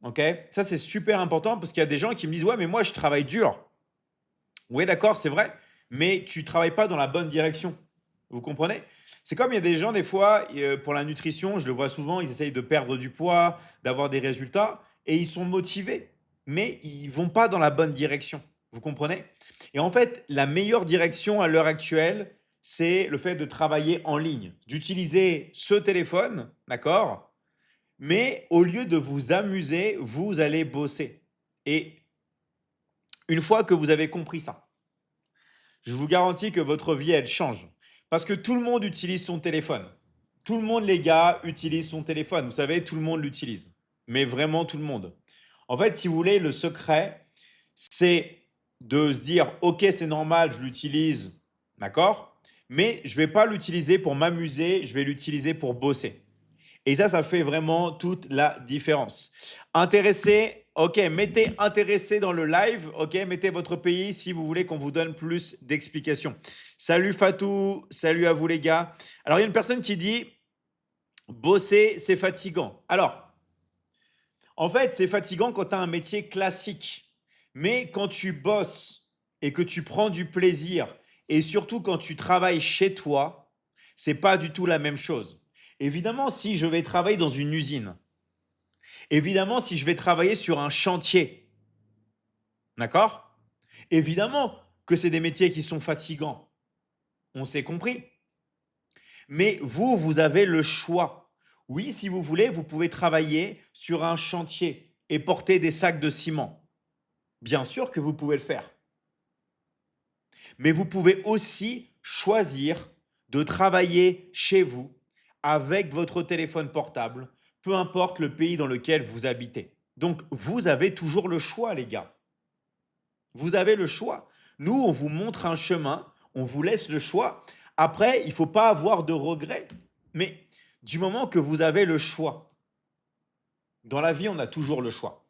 OK? Ça, c'est super important parce qu'il y a des gens qui me disent: «Ouais, mais moi, je travaille dur». Oui, d'accord, c'est vrai, mais tu travailles pas dans la bonne direction. Vous comprenez? C'est comme il y a des gens, des fois, pour la nutrition, je le vois souvent, ils essayent de perdre du poids, d'avoir des résultats et ils sont motivés, mais ils vont pas dans la bonne direction. Vous comprenez? Et en fait, la meilleure direction à l'heure actuelle, c'est le fait de travailler en ligne, d'utiliser ce téléphone, d'accord? Mais au lieu de vous amuser, vous allez bosser. Et une fois que vous avez compris ça, je vous garantis que votre vie, elle change. Parce que tout le monde utilise son téléphone. Tout le monde, les gars, utilise son téléphone. Vous savez, tout le monde l'utilise. Mais vraiment tout le monde. En fait, si vous voulez, le secret, c'est de se dire, OK, c'est normal, je l'utilise, d'accord? Mais je ne vais pas l'utiliser pour m'amuser, je vais l'utiliser pour bosser. Et ça fait vraiment toute la différence. Intéressé, ok, mettez intéressé dans le live, ok, mettez votre pays si vous voulez qu'on vous donne plus d'explications. Salut Fatou, salut à vous les gars. Alors il y a une personne qui dit, bosser, c'est fatigant. Alors, en fait, c'est fatigant quand tu as un métier classique. Mais quand tu bosses et que tu prends du plaisir, et surtout quand tu travailles chez toi, c'est pas du tout la même chose. Évidemment, si je vais travailler dans une usine, évidemment, si je vais travailler sur un chantier, d'accord? Évidemment que c'est des métiers qui sont fatigants. On s'est compris. Mais vous, vous avez le choix. Oui, si vous voulez, vous pouvez travailler sur un chantier et porter des sacs de ciment. Bien sûr que vous pouvez le faire. Mais vous pouvez aussi choisir de travailler chez vous avec votre téléphone portable, peu importe le pays dans lequel vous habitez. Donc, vous avez toujours le choix, les gars. Vous avez le choix. Nous, on vous montre un chemin, on vous laisse le choix. Après, il ne faut pas avoir de regrets. Mais du moment que vous avez le choix, dans la vie, on a toujours le choix.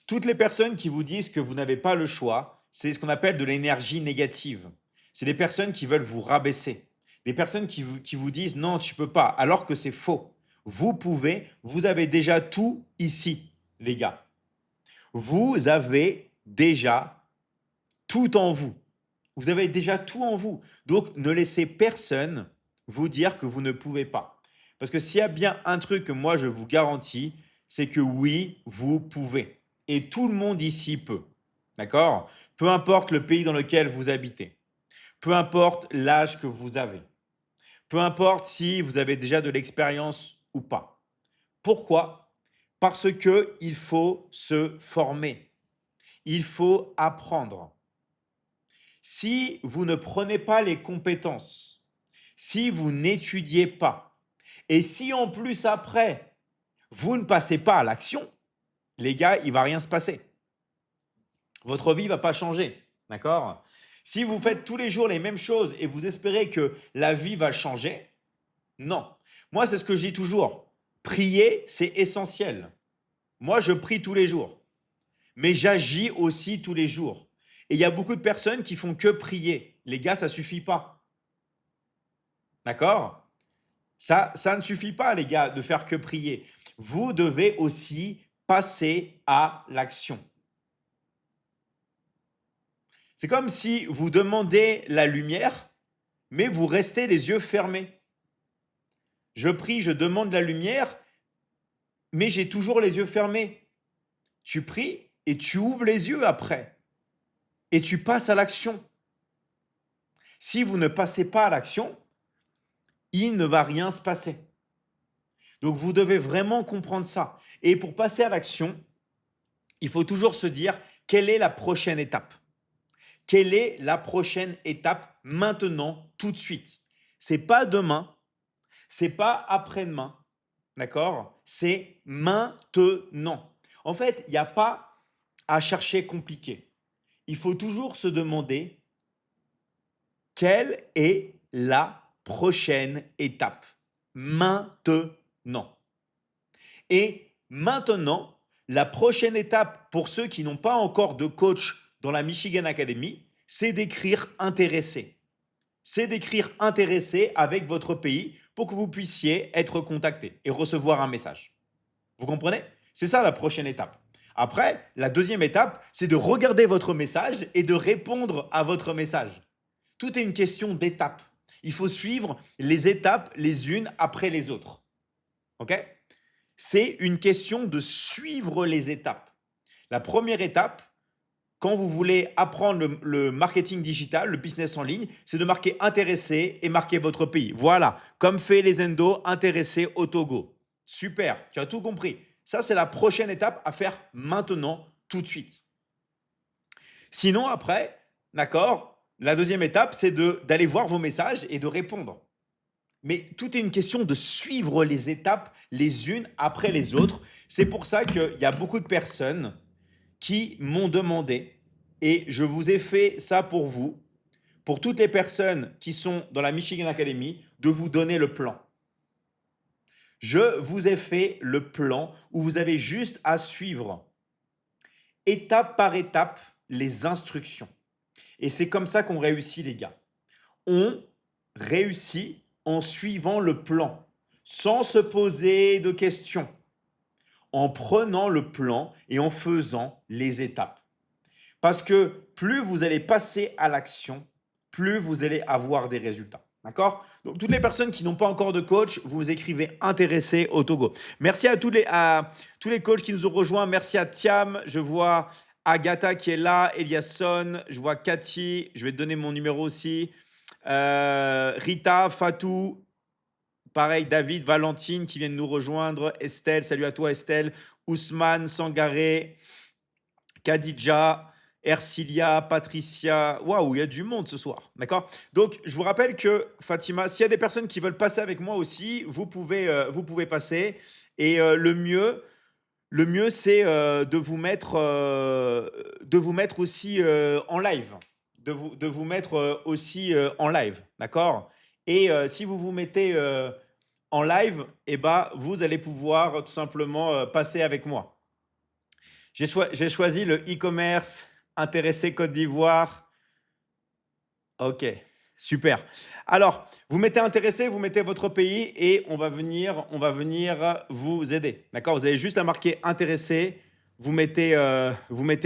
Toutes les personnes qui vous disent que vous n'avez pas le choix, c'est ce qu'on appelle de l'énergie négative. C'est des personnes qui veulent vous rabaisser. Des personnes qui vous disent non, tu peux pas, alors que c'est faux. Vous pouvez, vous avez déjà tout ici, les gars. Vous avez déjà tout en vous. Vous avez déjà tout en vous. Donc, ne laissez personne vous dire que vous ne pouvez pas. Parce que s'il y a bien un truc que moi je vous garantis, c'est que oui, vous pouvez. Et tout le monde ici peut. D'accord? Peu importe le pays dans lequel vous habitez. Peu importe l'âge que vous avez. Peu importe si vous avez déjà de l'expérience ou pas. Pourquoi? Parce que il faut se former. Il faut apprendre. Si vous ne prenez pas les compétences, si vous n'étudiez pas, et si en plus après, vous ne passez pas à l'action, les gars, il va rien se passer. Votre vie ne va pas changer. D'accord? Si vous faites tous les jours les mêmes choses et vous espérez que la vie va changer, non. Moi, c'est ce que je dis toujours. Prier, c'est essentiel. Moi, je prie tous les jours, mais j'agis aussi tous les jours. Et il y a beaucoup de personnes qui font que prier. Les gars, ça ne suffit pas. D'accord? Ça ne suffit pas, les gars, de faire que prier. Vous devez aussi passer à l'action. C'est comme si vous demandez la lumière, mais vous restez les yeux fermés. Je prie, je demande la lumière, mais j'ai toujours les yeux fermés. Tu pries et tu ouvres les yeux après. Et tu passes à l'action. Si vous ne passez pas à l'action, il ne va rien se passer. Donc vous devez vraiment comprendre ça. Et pour passer à l'action, il faut toujours se dire quelle est la prochaine étape. Quelle est la prochaine étape maintenant, tout de suite? C'est pas demain, c'est pas après-demain, d'accord? C'est maintenant. En fait, il n'y a pas à chercher compliqué. Il faut toujours se demander quelle est la prochaine étape maintenant. Et maintenant, la prochaine étape pour ceux qui n'ont pas encore de coach dans la Michigan Academy, c'est d'écrire intéressé. C'est d'écrire intéressé avec votre pays pour que vous puissiez être contacté et recevoir un message. Vous comprenez? C'est ça la prochaine étape. Après, la deuxième étape, c'est de regarder votre message et de répondre à votre message. Tout est une question d'étapes. Il faut suivre les étapes les unes après les autres. OK? C'est une question de suivre les étapes. La première étape, quand vous voulez apprendre le marketing digital, le business en ligne, c'est de marquer intéressé et marquer votre pays. Voilà, comme fait les Endo, intéressé au Togo. Super, tu as tout compris. Ça, c'est la prochaine étape à faire maintenant, tout de suite. Sinon, après, d'accord, la deuxième étape, c'est d'aller voir vos messages et de répondre. Mais tout est une question de suivre les étapes les unes après les autres. C'est pour ça qu'il y a beaucoup de personnes qui m'ont demandé, et je vous ai fait ça pour vous, pour toutes les personnes qui sont dans la Michigan Academy, de vous donner le plan. Je vous ai fait le plan où vous avez juste à suivre étape par étape les instructions. Et c'est comme ça qu'on réussit, les gars. On réussit en suivant le plan, sans se poser de questions, en prenant le plan et en faisant les étapes. Parce que plus vous allez passer à l'action, plus vous allez avoir des résultats. D'accord? Donc, toutes les personnes qui n'ont pas encore de coach, vous écrivez intéressé au Togo. Merci à tous les coachs qui nous ont rejoints. Merci à Thiam. Je vois Agatha qui est là, Eliasson. Je vois Cathy. Je vais te donner mon numéro aussi. Rita, Fatou. Pareil, David, Valentine qui viennent nous rejoindre. Estelle, salut à toi Estelle. Ousmane, Sangaré, Khadija, Ercilia, Patricia. Waouh, il y a du monde ce soir. D'accord? Donc, je vous rappelle que Fatima, s'il y a des personnes qui veulent passer avec moi aussi, vous pouvez passer. Et le mieux c'est de vous mettre aussi en live. De vous mettre aussi en live. D'accord? Et si vous vous mettez en live, eh ben, vous allez pouvoir tout simplement passer avec moi. J'ai choisi le e-commerce intéressé Côte d'Ivoire. Ok, super. Alors, vous mettez intéressé, vous mettez votre pays et on va venir vous aider. D'accord? Vous avez juste à marquer intéressé, vous mettez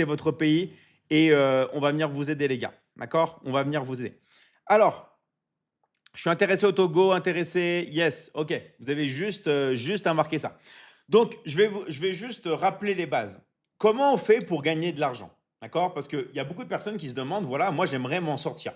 votre pays et on va venir vous aider, les gars. D'accord? On va venir vous aider. Alors, je suis intéressé au Togo, intéressé, yes, ok. Vous avez juste à marquer ça. Donc, je vais juste rappeler les bases. Comment on fait pour gagner de l'argent? D'accord? Parce qu'il y a beaucoup de personnes qui se demandent, voilà, moi j'aimerais m'en sortir.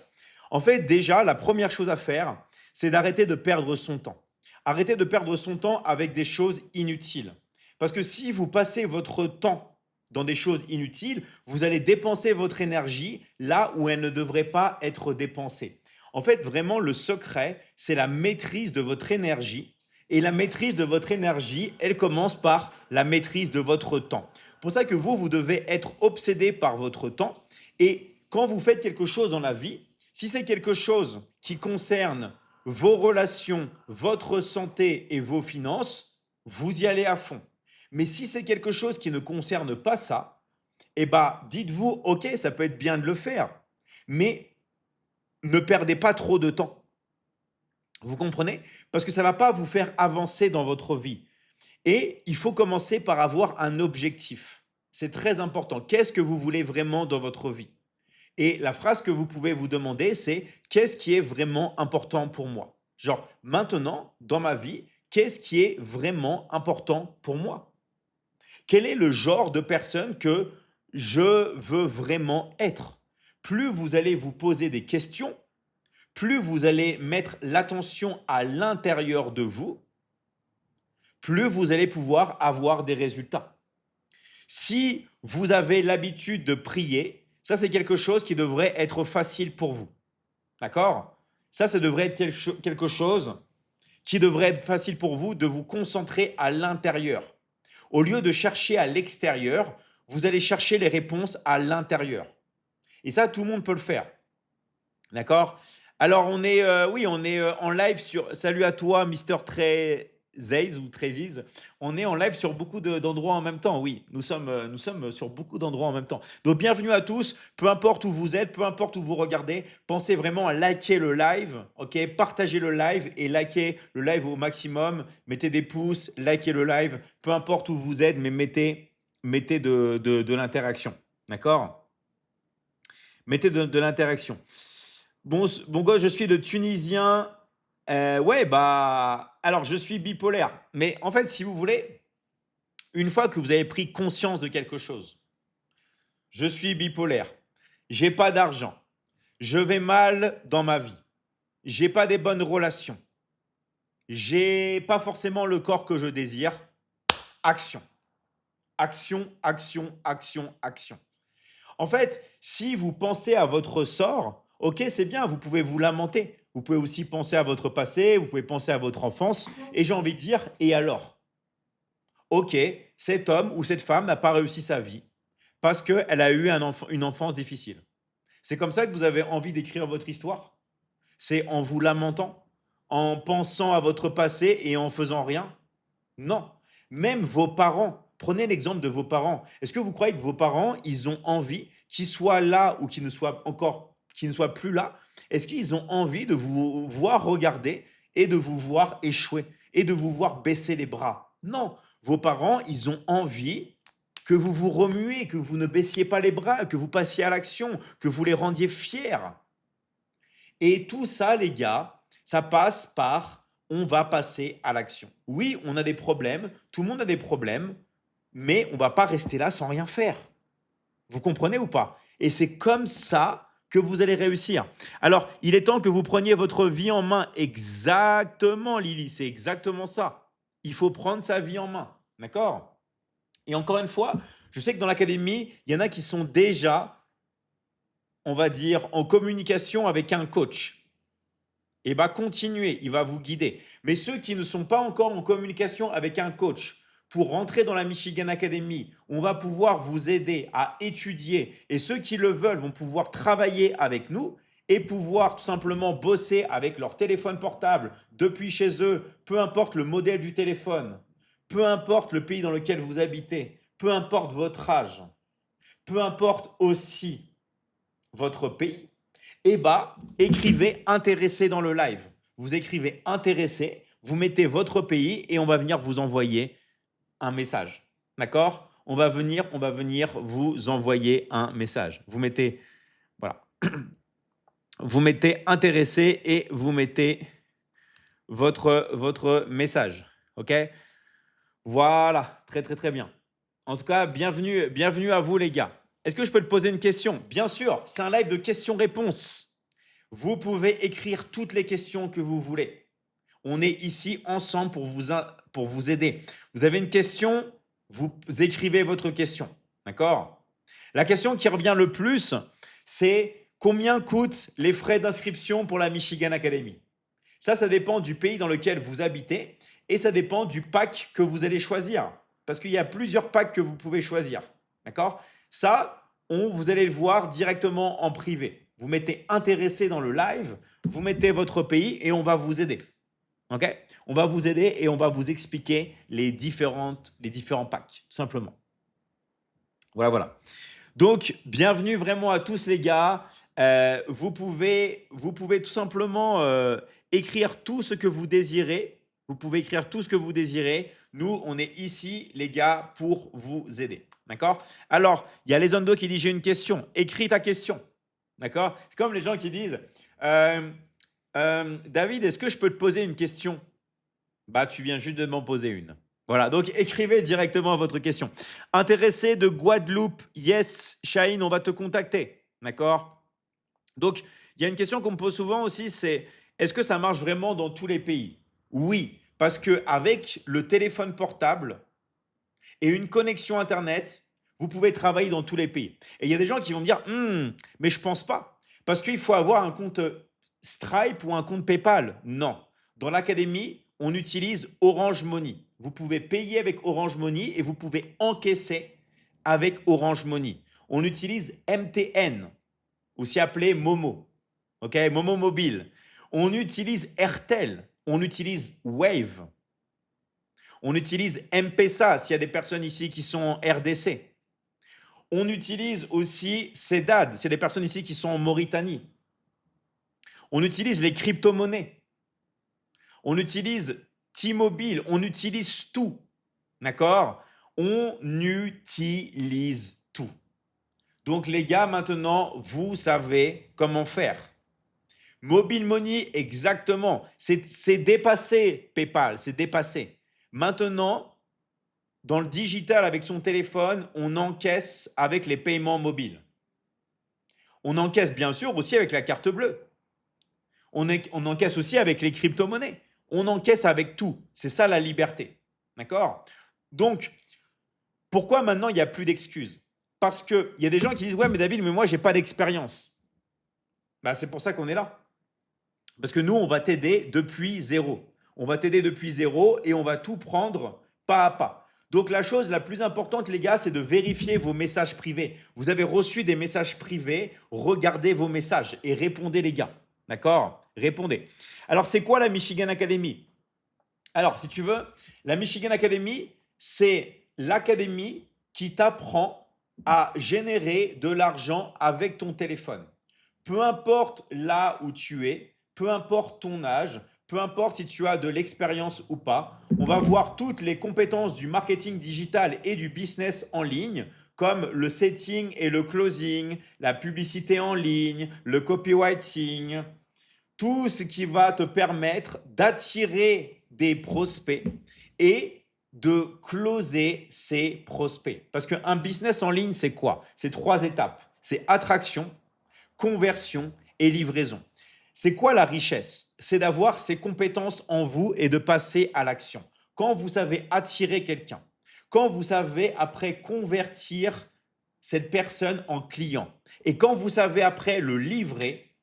En fait, déjà, la première chose à faire, c'est d'arrêter de perdre son temps. Arrêtez de perdre son temps avec des choses inutiles. Parce que si vous passez votre temps dans des choses inutiles, vous allez dépenser votre énergie là où elle ne devrait pas être dépensée. En fait, vraiment, le secret, c'est la maîtrise de votre énergie. Et la maîtrise de votre énergie, elle commence par la maîtrise de votre temps. C'est pour ça que vous devez être obsédé par votre temps. Et quand vous faites quelque chose dans la vie, si c'est quelque chose qui concerne vos relations, votre santé et vos finances, vous y allez à fond. Mais si c'est quelque chose qui ne concerne pas ça, eh ben, dites-vous, ok, ça peut être bien de le faire, mais ne perdez pas trop de temps. Vous comprenez? Parce que ça ne va pas vous faire avancer dans votre vie. Et il faut commencer par avoir un objectif. C'est très important. Qu'est-ce que vous voulez vraiment dans votre vie? Et la phrase que vous pouvez vous demander, c'est qu'est-ce qui est vraiment important pour moi? Genre, maintenant, dans ma vie, qu'est-ce qui est vraiment important pour moi? Quel est le genre de personne que je veux vraiment être? Plus vous allez vous poser des questions, plus vous allez mettre l'attention à l'intérieur de vous, plus vous allez pouvoir avoir des résultats. Si vous avez l'habitude de prier, ça c'est quelque chose qui devrait être facile pour vous. D'accord? Ça devrait être quelque chose qui devrait être facile pour vous de vous concentrer à l'intérieur. Au lieu de chercher à l'extérieur, vous allez chercher les réponses à l'intérieur. Et ça, tout le monde peut le faire. D'accord? Alors, on est en live sur. Salut à toi, Mister Treziz ou Treziz. On est en live sur beaucoup d'endroits en même temps. Oui, nous sommes sur beaucoup d'endroits en même temps. Donc, bienvenue à tous. Peu importe où vous êtes, peu importe où vous regardez, pensez vraiment à liker le live. Ok? Partagez le live et likez le live au maximum. Mettez des pouces, likez le live. Peu importe où vous êtes, mais mettez de l'interaction. D'accord? Mettez de l'interaction. Bon gosse, je suis de Tunisien. Ouais, bah, alors je suis bipolaire. Mais en fait, si vous voulez, une fois que vous avez pris conscience de quelque chose, je suis bipolaire, j'ai pas d'argent, je vais mal dans ma vie, j'ai pas des bonnes relations, j'ai pas forcément le corps que je désire. Action, action, action, action, action. En fait, si vous pensez à votre sort, ok, c'est bien, vous pouvez vous lamenter. Vous pouvez aussi penser à votre passé, vous pouvez penser à votre enfance. Et j'ai envie de dire, et alors? Ok, cet homme ou cette femme n'a pas réussi sa vie parce qu'elle a eu une enfance difficile. C'est comme ça que vous avez envie d'écrire votre histoire? C'est en vous lamentant, en pensant à votre passé et en faisant rien? Non. Même vos parents, prenez l'exemple de vos parents. Est-ce que vous croyez que vos parents, ils ont envie qu'ils soient là ou qu'ils ne soient plus là? Est-ce qu'ils ont envie de vous voir regarder et de vous voir échouer et de vous voir baisser les bras? Non. Vos parents, ils ont envie que vous vous remuiez, que vous ne baissiez pas les bras, que vous passiez à l'action, que vous les rendiez fiers. Et tout ça, les gars, ça passe par on va passer à l'action. Oui, on a des problèmes, tout le monde a des problèmes, mais on ne va pas rester là sans rien faire. Vous comprenez ou pas? Et c'est comme ça que vous allez réussir. Alors, il est temps que vous preniez votre vie en main. Exactement, Lily, c'est exactement ça. Il faut prendre sa vie en main. D'accord? Et encore une fois, je sais que dans l'académie, il y en a qui sont déjà, on va dire, en communication avec un coach. Et bah continuez, il va vous guider. Mais ceux qui ne sont pas encore en communication avec un coach, pour rentrer dans la Michigan Academy, on va pouvoir vous aider à étudier et ceux qui le veulent vont pouvoir travailler avec nous et pouvoir tout simplement bosser avec leur téléphone portable depuis chez eux, peu importe le modèle du téléphone, peu importe le pays dans lequel vous habitez, peu importe votre âge, peu importe aussi votre pays, eh bah, écrivez intéressé dans le live. Vous écrivez intéressé, vous mettez votre pays et on va venir vous envoyer un message. D'accord? On va venir vous envoyer un message. Vous mettez, voilà, vous mettez intéressé et vous mettez votre message. OK? Voilà, très très très bien. En tout cas, bienvenue à vous les gars. Est-ce que je peux te poser une question? Bien sûr, c'est un live de questions-réponses. Vous pouvez écrire toutes les questions que vous voulez. On est ici ensemble pour vous aider. Vous avez une question, vous écrivez votre question. D'accord? La question qui revient le plus, c'est combien coûtent les frais d'inscription pour la Michigan Academy? Ça dépend du pays dans lequel vous habitez et ça dépend du pack que vous allez choisir. Parce qu'il y a plusieurs packs que vous pouvez choisir. D'accord? Ça, vous allez le voir directement en privé. Vous mettez intéressé dans le live, vous mettez votre pays et on va vous aider. OK? On va vous aider et on va vous expliquer les différents packs, tout simplement. Voilà, voilà. Donc, bienvenue vraiment à tous les gars. Vous pouvez tout simplement écrire tout ce que vous désirez. Vous pouvez écrire tout ce que vous désirez. Nous, on est ici, les gars, pour vous aider. D'accord? Alors, il y a Lesondo qui dit, j'ai une question. Écris ta question. D'accord? C'est comme les gens qui disent, euh, David, est-ce que je peux te poser une question? Bah, tu viens juste de m'en poser une. Voilà, donc écrivez directement votre question. Intéressé de Guadeloupe, yes, Shaheen, on va te contacter. D'accord? Donc, il y a une question qu'on me pose souvent aussi, c'est est-ce que ça marche vraiment dans tous les pays? Oui, parce qu'avec le téléphone portable et une connexion Internet, vous pouvez travailler dans tous les pays. Et il y a des gens qui vont me dire, mais je pense pas, parce qu'il faut avoir un compte Stripe ou un compte PayPal. Non. Dans l'académie, on utilise Orange Money. Vous pouvez payer avec Orange Money et vous pouvez encaisser avec Orange Money. On utilise MTN, aussi appelé Momo. OK, Momo Mobile. On utilise Airtel. On utilise Wave. On utilise M-Pesa s'il y a des personnes ici qui sont en RDC. On utilise aussi CEDAD, s'il y a des personnes ici qui sont en Mauritanie. On utilise les crypto-monnaies. On utilise T-Mobile. On utilise tout. D'accord? On utilise tout. Donc les gars, maintenant, vous savez comment faire. Mobile Money, exactement. C'est dépassé, PayPal, c'est dépassé. Maintenant, dans le digital, avec son téléphone, on encaisse avec les paiements mobiles. On encaisse bien sûr aussi avec la carte bleue. On encaisse aussi avec les crypto-monnaies. On encaisse avec tout. C'est ça la liberté. D'accord? Donc, pourquoi maintenant il n'y a plus d'excuses? Parce qu'il y a des gens qui disent, ouais, mais David, mais moi, je n'ai pas d'expérience. Bah, c'est pour ça qu'on est là. Parce que nous, on va t'aider depuis zéro. On va t'aider depuis zéro et on va tout prendre pas à pas. Donc la chose la plus importante, les gars, c'est de vérifier vos messages privés. Vous avez reçu des messages privés, regardez vos messages et répondez, les gars. D'accord? Répondez. Alors, c'est quoi la Michigan Academy? Alors, si tu veux, la Michigan Academy, c'est l'académie qui t'apprend à générer de l'argent avec ton téléphone. Peu importe là où tu es, peu importe ton âge, peu importe si tu as de l'expérience ou pas, on va voir toutes les compétences du marketing digital et du business en ligne, comme le setting et le closing, la publicité en ligne, le copywriting, tout ce qui va te permettre d'attirer des prospects et de closer ces prospects. Parce qu'un business en ligne, c'est quoi? C'est 3 étapes. C'est attraction, conversion et livraison. C'est quoi la richesse? C'est d'avoir ces compétences en vous et de passer à l'action. Quand vous savez attirer quelqu'un, quand vous savez après convertir cette personne en client et quand vous savez après le livrer,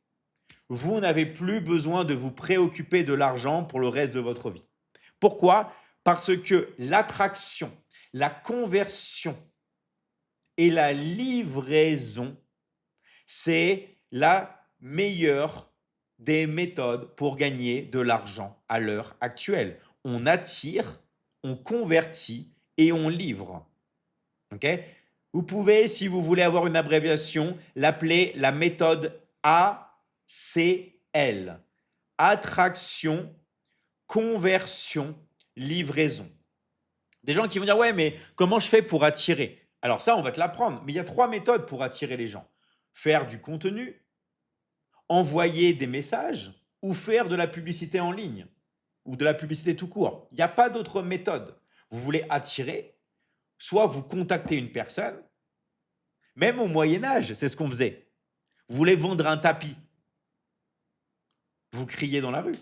vous n'avez plus besoin de vous préoccuper de l'argent pour le reste de votre vie. Pourquoi? Parce que l'attraction, la conversion et la livraison, c'est la meilleure des méthodes pour gagner de l'argent à l'heure actuelle. On attire, on convertit et on livre. Ok? Vous pouvez, si vous voulez avoir une abréviation, l'appeler la méthode ACL. Attraction, conversion, livraison. Des gens qui vont dire, ouais, mais comment je fais pour attirer? Alors ça, on va te l'apprendre. Mais il y a 3 méthodes pour attirer les gens. Faire du contenu, envoyer des messages ou faire de la publicité en ligne ou de la publicité tout court. Il n'y a pas d'autre méthode. Vous voulez attirer, soit vous contactez une personne, même au Moyen-Âge, c'est ce qu'on faisait. Vous voulez vendre un tapis, vous criez dans la rue.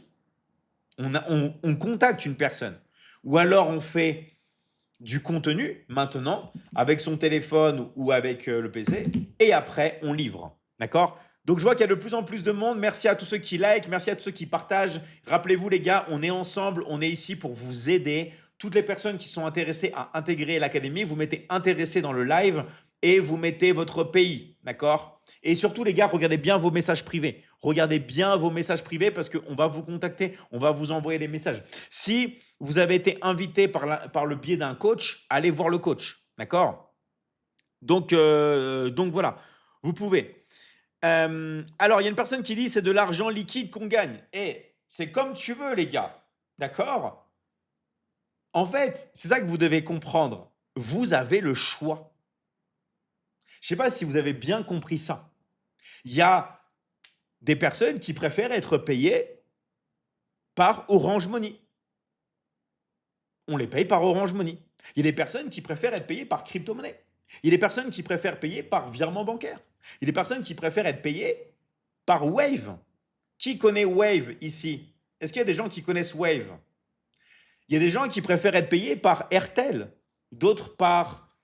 On contacte une personne. Ou alors on fait du contenu maintenant avec son téléphone ou avec le PC et après on livre. D'accord? Donc je vois qu'il y a de plus en plus de monde. Merci à tous ceux qui like, merci à tous ceux qui partagent. Rappelez-vous les gars, on est ensemble, on est ici pour vous aider. Toutes les personnes qui sont intéressées à intégrer l'académie, vous mettez intéressé dans le live et vous mettez votre pays, d'accord? Et surtout les gars, regardez bien vos messages privés. Regardez bien vos messages privés parce qu'on va vous contacter, on va vous envoyer des messages. Si vous avez été invité par le biais d'un coach, allez voir le coach, d'accord? Donc voilà, vous pouvez. Alors, il y a une personne qui dit c'est de l'argent liquide qu'on gagne. Et c'est comme tu veux, les gars. D'accord? En fait, c'est ça que vous devez comprendre. Vous avez le choix. Je ne sais pas si vous avez bien compris ça. Il y a des personnes qui préfèrent être payées par Orange Money. On les paye par Orange Money. Il y a des personnes qui préfèrent être payées par crypto-monnaie. Il y a des personnes qui préfèrent payer par virement bancaire. Il y a des personnes qui préfèrent être payées par Wave. Qui connaît Wave ici? Est-ce qu'il y a des gens qui connaissent Wave? Il y a des gens qui préfèrent être payés par Airtel, d'autres par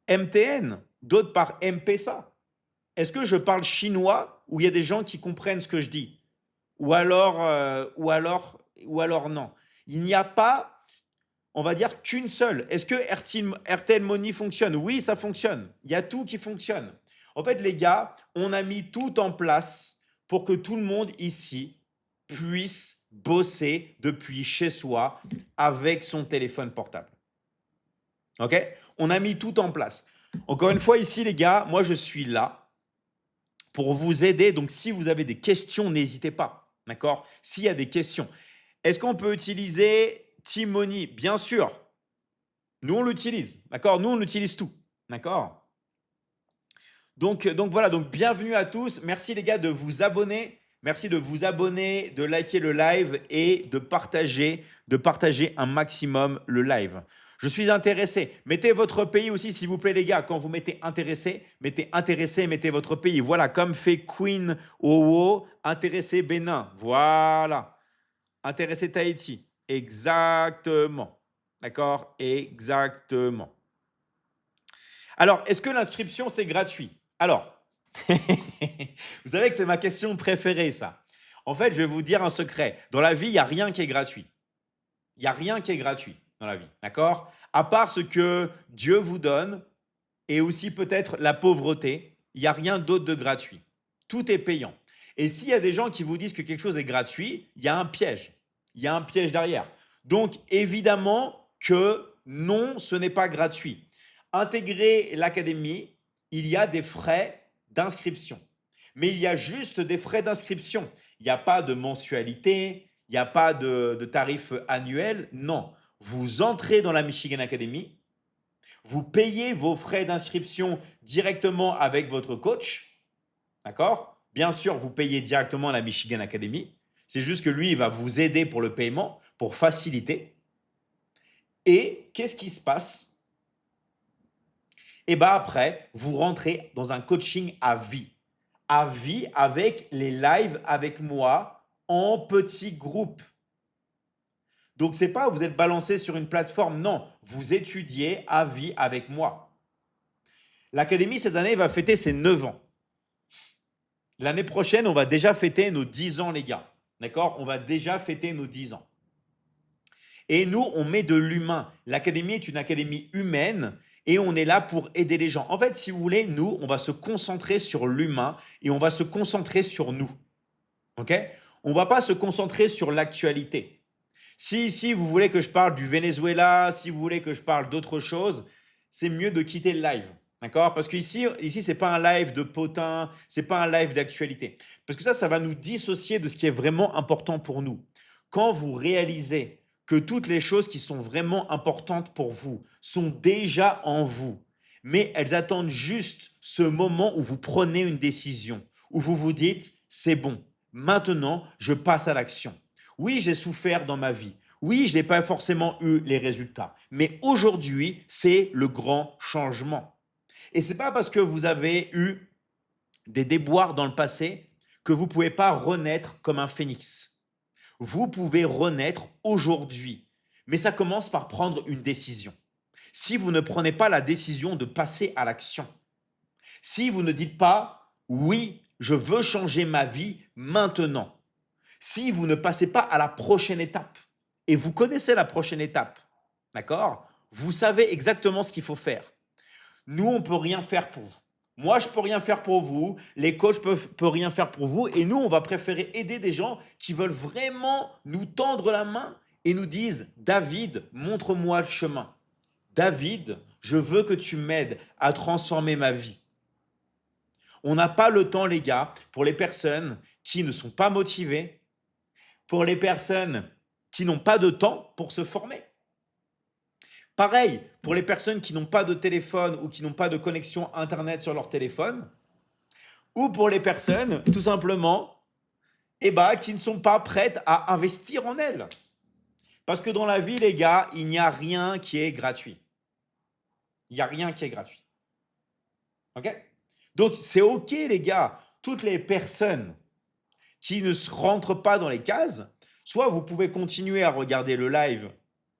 MTN, d'autres par M-Pesa. Est-ce que je parle chinois ou il y a des gens qui comprennent ce que je dis? Ou alors non. Il n'y a pas, on va dire, qu'une seule. Est-ce que RTL Money fonctionne? Oui, ça fonctionne. Il y a tout qui fonctionne. En fait, les gars, on a mis tout en place pour que tout le monde ici puisse bosser depuis chez soi avec son téléphone portable. OK? On a mis tout en place. Encore une fois, ici, les gars, moi, je suis là pour vous aider. Donc, si vous avez des questions, n'hésitez pas. D'accord? S'il y a des questions. Est-ce qu'on peut utiliser Team Money? Bien sûr. Nous, on l'utilise. D'accord? Nous, on utilise tout. D'accord? Donc voilà, donc bienvenue à tous. Merci les gars de vous abonner. Merci de vous abonner, de liker le live et de partager un maximum le live. Je suis intéressé. Mettez votre pays aussi, s'il vous plaît, les gars. Quand vous mettez intéressé, mettez votre pays. Voilà, comme fait Queen Owo, intéressé Bénin. Voilà. Intéressé Tahiti. Exactement. D'accord? Exactement. Alors, est-ce que l'inscription, c'est gratuit? Alors, vous savez que c'est ma question préférée, ça. En fait, je vais vous dire un secret. Dans la vie, il n'y a rien qui est gratuit. Il n'y a rien qui est gratuit dans la vie, d'accord? À part ce que Dieu vous donne et aussi peut-être la pauvreté, il n'y a rien d'autre de gratuit. Tout est payant. Et s'il y a des gens qui vous disent que quelque chose est gratuit, il y a un piège. Il y a un piège derrière. Donc, évidemment que non, ce n'est pas gratuit. Intégrer l'académie, il y a des frais d'inscription. Mais il y a juste des frais d'inscription. Il n'y a pas de mensualité, il n'y a pas de tarif annuel. Non. Vous entrez dans la Michigan Academy, vous payez vos frais d'inscription directement avec votre coach. D'accord? Bien sûr, vous payez directement à la Michigan Academy. C'est juste que lui, il va vous aider pour le paiement, pour faciliter. Et qu'est-ce qui se passe? Et bien après, vous rentrez dans un coaching à vie. À vie avec les lives avec moi en petits groupes. Donc, ce n'est pas vous êtes balancé sur une plateforme. Non, vous étudiez à vie avec moi. L'académie, cette année, va fêter ses 9 ans. L'année prochaine, on va déjà fêter nos 10 ans, les gars. D'accord? On va déjà fêter nos 10 ans. Et nous, on met de l'humain. L'académie est une académie humaine et on est là pour aider les gens. En fait, si vous voulez, nous, on va se concentrer sur l'humain et on va se concentrer sur nous. OK? On ne va pas se concentrer sur l'actualité. Si vous voulez que je parle du Venezuela, si vous voulez que je parle d'autre chose, c'est mieux de quitter le live. D'accord? Parce qu'ici, ce n'est pas un live de potin, ce n'est pas un live d'actualité. Parce que ça va nous dissocier de ce qui est vraiment important pour nous. Quand vous réalisez que toutes les choses qui sont vraiment importantes pour vous sont déjà en vous, mais elles attendent juste ce moment où vous prenez une décision, où vous vous dites, c'est bon, maintenant, je passe à l'action. Oui, j'ai souffert dans ma vie. Oui, je n'ai pas forcément eu les résultats. Mais aujourd'hui, c'est le grand changement. Et ce n'est pas parce que vous avez eu des déboires dans le passé que vous ne pouvez pas renaître comme un phénix. Vous pouvez renaître aujourd'hui. Mais ça commence par prendre une décision. Si vous ne prenez pas la décision de passer à l'action, si vous ne dites pas « oui, je veux changer ma vie maintenant », si vous ne passez pas à la prochaine étape, et vous connaissez la prochaine étape, d'accord? Vous savez exactement ce qu'il faut faire. Nous, on ne peut rien faire pour vous. Moi, je ne peux rien faire pour vous. Les coachs ne peuvent rien faire pour vous. Et nous, on va préférer aider des gens qui veulent vraiment nous tendre la main et nous disent « David, montre-moi le chemin. David, je veux que tu m'aides à transformer ma vie. » On n'a pas le temps, les gars, pour les personnes qui ne sont pas motivées, pour les personnes qui n'ont pas de temps pour se former. Pareil, pour les personnes qui n'ont pas de téléphone ou qui n'ont pas de connexion Internet sur leur téléphone, ou pour les personnes, tout simplement, qui ne sont pas prêtes à investir en elles. Parce que dans la vie, les gars, il n'y a rien qui est gratuit. Il n'y a rien qui est gratuit. OK? Donc, c'est OK, les gars. Toutes les personnes qui ne se rentrent pas dans les cases, soit vous pouvez continuer à regarder le live,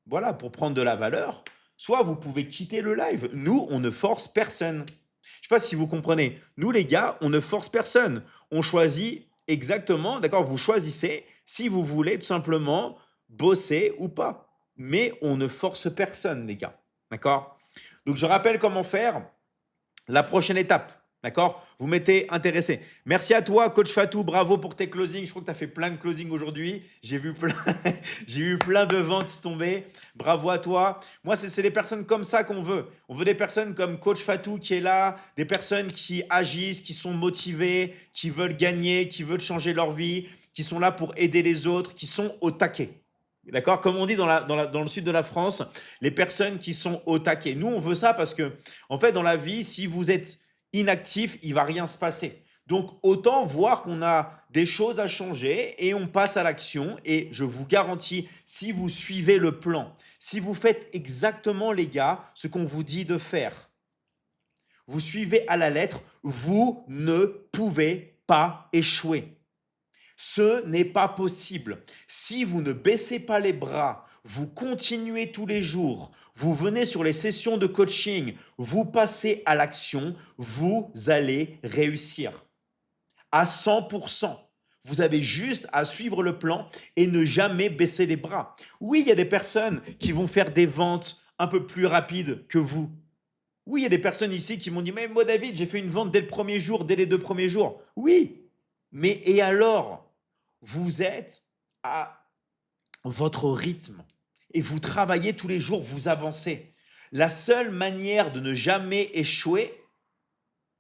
voilà, pour prendre de la valeur, soit vous pouvez quitter le live. Nous, on ne force personne. Je ne sais pas si vous comprenez. Nous, les gars, on ne force personne. On choisit exactement, d'accord, vous choisissez si vous voulez tout simplement bosser ou pas. Mais on ne force personne, les gars. D'accord? Donc, je rappelle comment faire la prochaine étape. D'accord? Vous mettez intéressé. Merci à toi, coach Fatou. Bravo pour tes closings. Je crois que tu as fait plein de closings aujourd'hui. J'ai vu plein, j'ai eu plein de ventes tomber. Bravo à toi. Moi, c'est des personnes comme ça qu'on veut. On veut des personnes comme coach Fatou qui est là, des personnes qui agissent, qui sont motivées, qui veulent gagner, qui veulent changer leur vie, qui sont là pour aider les autres, qui sont au taquet. D'accord? Comme on dit dans le sud de la France, les personnes qui sont au taquet. Nous, on veut ça parce que, en fait, dans la vie, si vous êtes inactif, il va rien se passer. Donc, autant voir qu'on a des choses à changer et on passe à l'action. Et je vous garantis, si vous suivez le plan, si vous faites exactement, les gars, ce qu'on vous dit de faire, vous suivez à la lettre, vous ne pouvez pas échouer. Ce n'est pas possible. Si vous ne baissez pas les bras, vous continuez tous les jours, vous venez sur les sessions de coaching, vous passez à l'action, vous allez réussir à 100%. Vous avez juste à suivre le plan et ne jamais baisser les bras. Oui, il y a des personnes qui vont faire des ventes un peu plus rapides que vous. Oui, il y a des personnes ici qui m'ont dit, mais moi David, j'ai fait une vente dès le premier jour, dès les 2 premiers jours. Oui, mais et alors? Vous êtes à votre rythme et vous travaillez tous les jours, vous avancez. La seule manière de ne jamais échouer,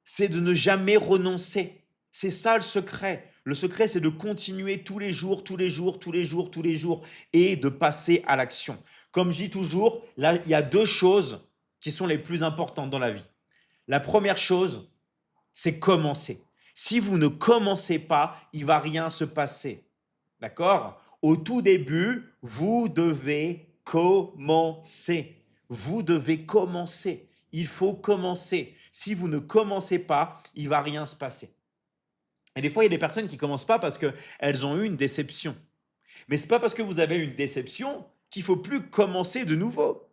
c'est de ne jamais renoncer. C'est ça le secret. Le secret, c'est de continuer tous les jours, tous les jours, tous les jours, tous les jours et de passer à l'action. Comme je dis toujours, là, il y a 2 choses qui sont les plus importantes dans la vie. La première chose, c'est commencer. Si vous ne commencez pas, il ne va rien se passer. D'accord? Au tout début, vous devez commencer. Vous devez commencer. Il faut commencer. Si vous ne commencez pas, il ne va rien se passer. Et des fois, il y a des personnes qui ne commencent pas parce qu'elles ont eu une déception. Mais ce n'est pas parce que vous avez une déception qu'il ne faut plus commencer de nouveau.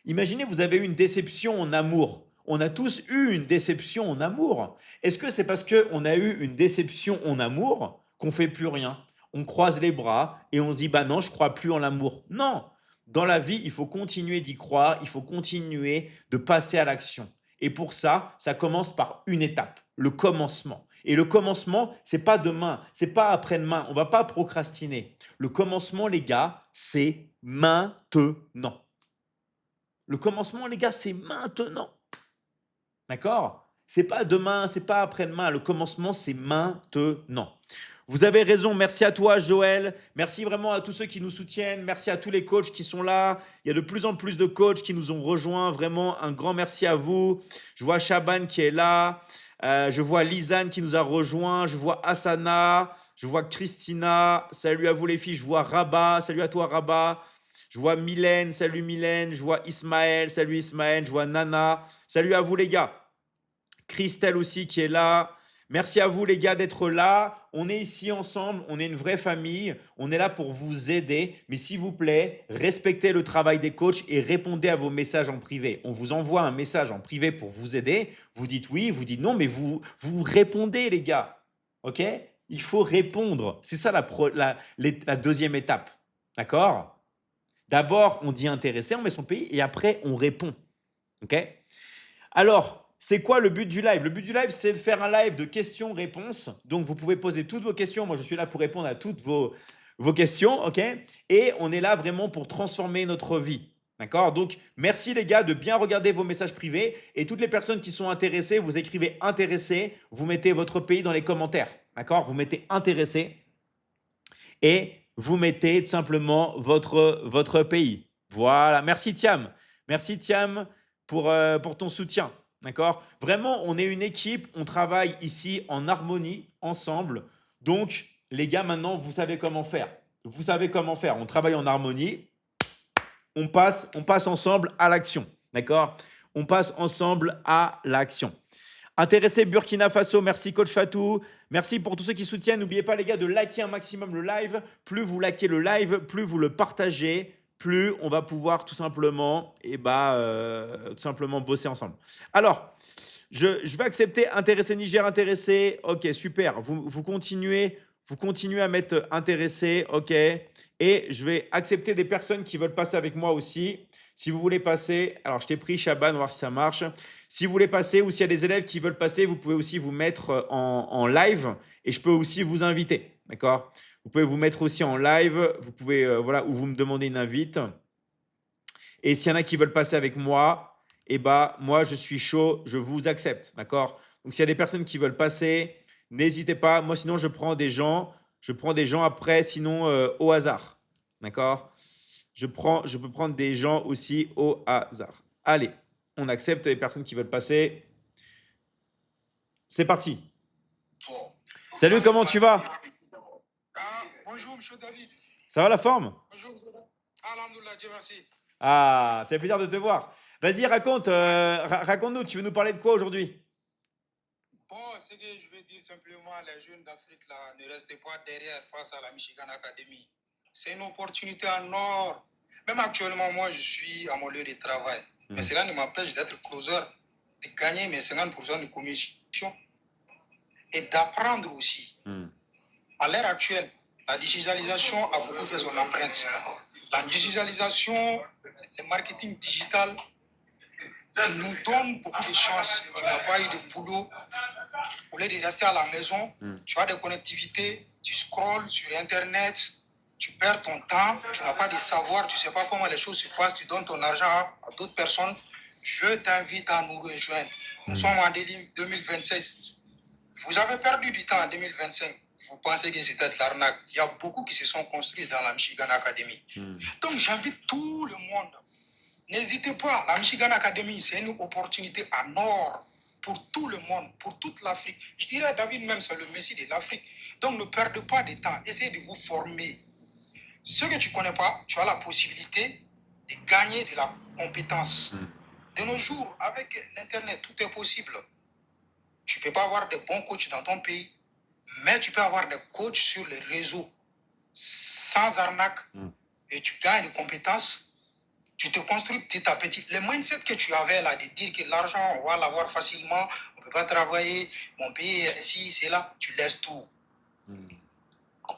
Imaginez, vous avez eu une déception en amour. On a tous eu une déception en amour. Est-ce que c'est parce qu'on a eu une déception en amour qu'on ne fait plus rien? On croise les bras et on se dit, bah non, je ne crois plus en l'amour. Non, dans la vie, il faut continuer d'y croire, il faut continuer de passer à l'action. Et pour ça, ça commence par une étape, le commencement. Et le commencement, c'est pas demain, c'est pas après-demain, on va pas procrastiner. Le commencement, les gars, c'est maintenant. Le commencement, les gars, c'est maintenant. D'accord? C'est pas demain, c'est pas après-demain. Le commencement, c'est maintenant. Vous avez raison. Merci à toi, Joël. Merci vraiment à tous ceux qui nous soutiennent. Merci à tous les coachs qui sont là. Il y a de plus en plus de coachs qui nous ont rejoints. Vraiment, un grand merci à vous. Je vois Shaban qui est là. Je vois Lisanne qui nous a rejoints. Je vois Asana. Je vois Christina. Salut à vous les filles. Je vois Rabat. Salut à toi, Rabat. Je vois Mylène. Salut Mylène. Je vois Ismaël. Salut Ismaël. Je vois Nana. Salut à vous les gars. Christelle aussi qui est là. Merci à vous les gars d'être là. On est ici ensemble, on est une vraie famille. On est là pour vous aider. Mais s'il vous plaît, respectez le travail des coachs et répondez à vos messages en privé. On vous envoie un message en privé pour vous aider. Vous dites oui, vous dites non, mais vous répondez les gars. OK? Il faut répondre. C'est ça la deuxième étape. D'accord? D'abord, on dit intéressé, on met son pays et après, on répond. OK? Alors, c'est quoi le but du live? Le but du live, c'est de faire un live de questions-réponses. Donc, vous pouvez poser toutes vos questions. Moi, je suis là pour répondre à toutes vos questions, OK? Et on est là vraiment pour transformer notre vie. D'accord? Donc, merci les gars de bien regarder vos messages privés. Et toutes les personnes qui sont intéressées, vous écrivez intéressé, vous mettez votre pays dans les commentaires. D'accord? Vous mettez intéressé et vous mettez tout simplement votre pays. Voilà. Merci Thiam. Merci Thiam pour ton soutien. D'accord? Vraiment, on est une équipe, on travaille ici en harmonie, ensemble. Donc, les gars, maintenant, vous savez comment faire. Vous savez comment faire. On travaille en harmonie, on passe ensemble à l'action. D'accord? On passe ensemble à l'action. Intéressé Burkina Faso, merci coach Fatou. Merci pour tous ceux qui soutiennent. N'oubliez pas les gars de liker un maximum le live. Plus vous likez le live, plus vous le partagez, plus on va pouvoir tout simplement, tout simplement bosser ensemble. Alors, je vais accepter intéressé Niger, intéressé. Ok, super. Vous continuez à mettre intéressé. Ok. Et je vais accepter des personnes qui veulent passer avec moi aussi. Si vous voulez passer, alors je t'ai pris Chaban, on va voir si ça marche. Si vous voulez passer ou s'il y a des élèves qui veulent passer, vous pouvez aussi vous mettre en live et je peux aussi vous inviter. D'accord? Vous pouvez vous mettre aussi en live. Vous pouvez, voilà, ou vous me demandez une invite. Et s'il y en a qui veulent passer avec moi, moi, je suis chaud, je vous accepte. D'accord? Donc, s'il y a des personnes qui veulent passer, n'hésitez pas. Moi, sinon, je prends des gens après, sinon, au hasard. D'accord? Je peux prendre des gens aussi au hasard. Allez, on accepte les personnes qui veulent passer. C'est parti. Salut, comment tu vas? Ah, bonjour, monsieur David. Ça va la forme? Bonjour, monsieur David. Alhamdoulilah, Dieu merci. Ah, ça fait plaisir de te voir. Vas-y, raconte, Ah, raconte-nous, tu veux nous parler de quoi aujourd'hui? bon, ce que je veux dire simplement, les jeunes d'Afrique là, ne restez pas derrière face à la Michigan Academy. C'est une opportunité en or. Même actuellement, moi, je suis à mon lieu de travail. Mais cela ne m'empêche d'être closer, de gagner mes 50% de commission et d'apprendre aussi. À l'heure actuelle, la digitalisation a beaucoup fait son empreinte. La digitalisation, le marketing digital nous donne beaucoup de chances. Tu n'as pas eu de boulot. Au lieu de rester à la maison, tu as des connectivités, tu scrolles sur Internet, tu perds ton temps, tu n'as pas de savoir, tu ne sais pas comment les choses se passent, tu donnes ton argent à d'autres personnes. Je t'invite à nous rejoindre. Nous sommes en 2026. Vous avez perdu du temps en 2025. Vous pensez que c'était de l'arnaque. Il y a beaucoup qui se sont construits dans la Michigan Academy. Donc j'invite tout le monde. N'hésitez pas, la Michigan Academy, c'est une opportunité en or pour tout le monde, pour toute l'Afrique. Je dirais, David même, c'est le messie de l'Afrique. Donc ne perdez pas de temps, essayez de vous former. Ce que tu ne connais pas, tu as la possibilité de gagner de la compétence. De nos jours, avec l'Internet, tout est possible. Tu ne peux pas avoir de bons coachs dans ton pays, mais tu peux avoir des coachs sur les réseaux sans arnaque et tu gagnes des compétences. Tu te construis petit à petit. Le mindset que tu avais là, de dire que l'argent, on va l'avoir facilement, on ne peut pas travailler, mon pays est ici, c'est là, tu laisses tout.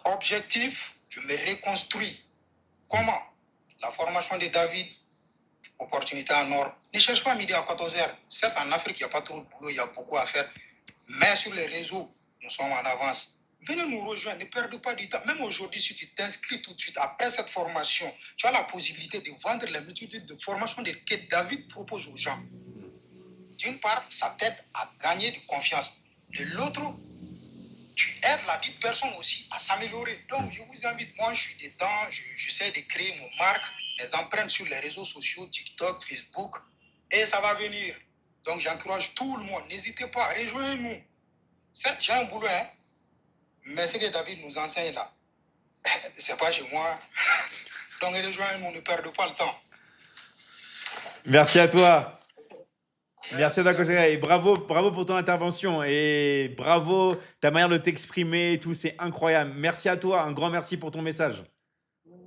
Objectif, je me reconstruis. Comment? La formation de David, opportunité en or. Ne cherche pas à midi à 14h. Certes, en Afrique, il n'y a pas trop de boulot, il y a beaucoup à faire. Mais sur les réseaux, nous sommes en avance. Venez nous rejoindre, ne perdez pas du temps. Même aujourd'hui, si tu t'inscris tout de suite après cette formation, tu as la possibilité de vendre les multitudes de formations que David propose aux gens. D'une part, ça t'aide à gagner de confiance. De l'autre, tu aides la dite personne aussi à s'améliorer. Donc, je vous invite, moi, je suis dedans, j'essaie de créer mon marque, les empreintes sur les réseaux sociaux, TikTok, Facebook, et ça va venir. Donc, j'encourage tout le monde. N'hésitez pas, rejoignez-nous. Certes, j'ai un boulot, hein, mais ce que David nous enseigne là, c'est pas chez moi. Donc, rejoignez-nous, ne perdez pas le temps. Merci à toi. Merci à toi, David. Coach. Et bravo, bravo pour ton intervention et bravo ta manière de t'exprimer et tout, c'est incroyable. Merci à toi, un grand merci pour ton message.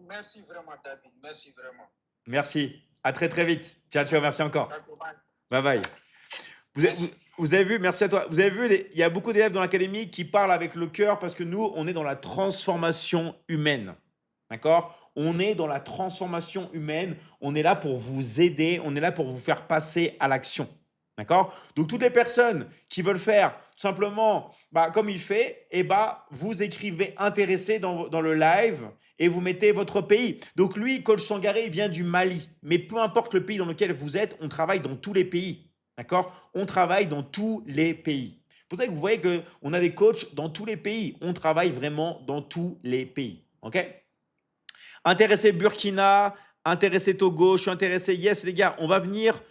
Merci vraiment, David. Merci vraiment. Merci. À très très vite. Ciao, ciao, merci encore. D'accord. Bye bye. Vous avez vu, merci à toi. Vous avez vu, il y a beaucoup d'élèves dans l'académie qui parlent avec le cœur parce que nous, on est dans la transformation humaine. D'accord? On est dans la transformation humaine. On est là pour vous aider. On est là pour vous faire passer à l'action. D'accord? Donc, toutes les personnes qui veulent faire tout simplement comme il fait, vous écrivez intéressé dans le live et vous mettez votre pays. Donc, lui, Coach Sangaré, il vient du Mali. Mais peu importe le pays dans lequel vous êtes, on travaille dans tous les pays. D'accord? On travaille dans tous les pays. C'est pour ça que vous voyez qu'on a des coachs dans tous les pays. On travaille vraiment dans tous les pays. OK? Intéressé Burkina, intéressé Togo, je suis intéressé. Yes, les gars, on va venir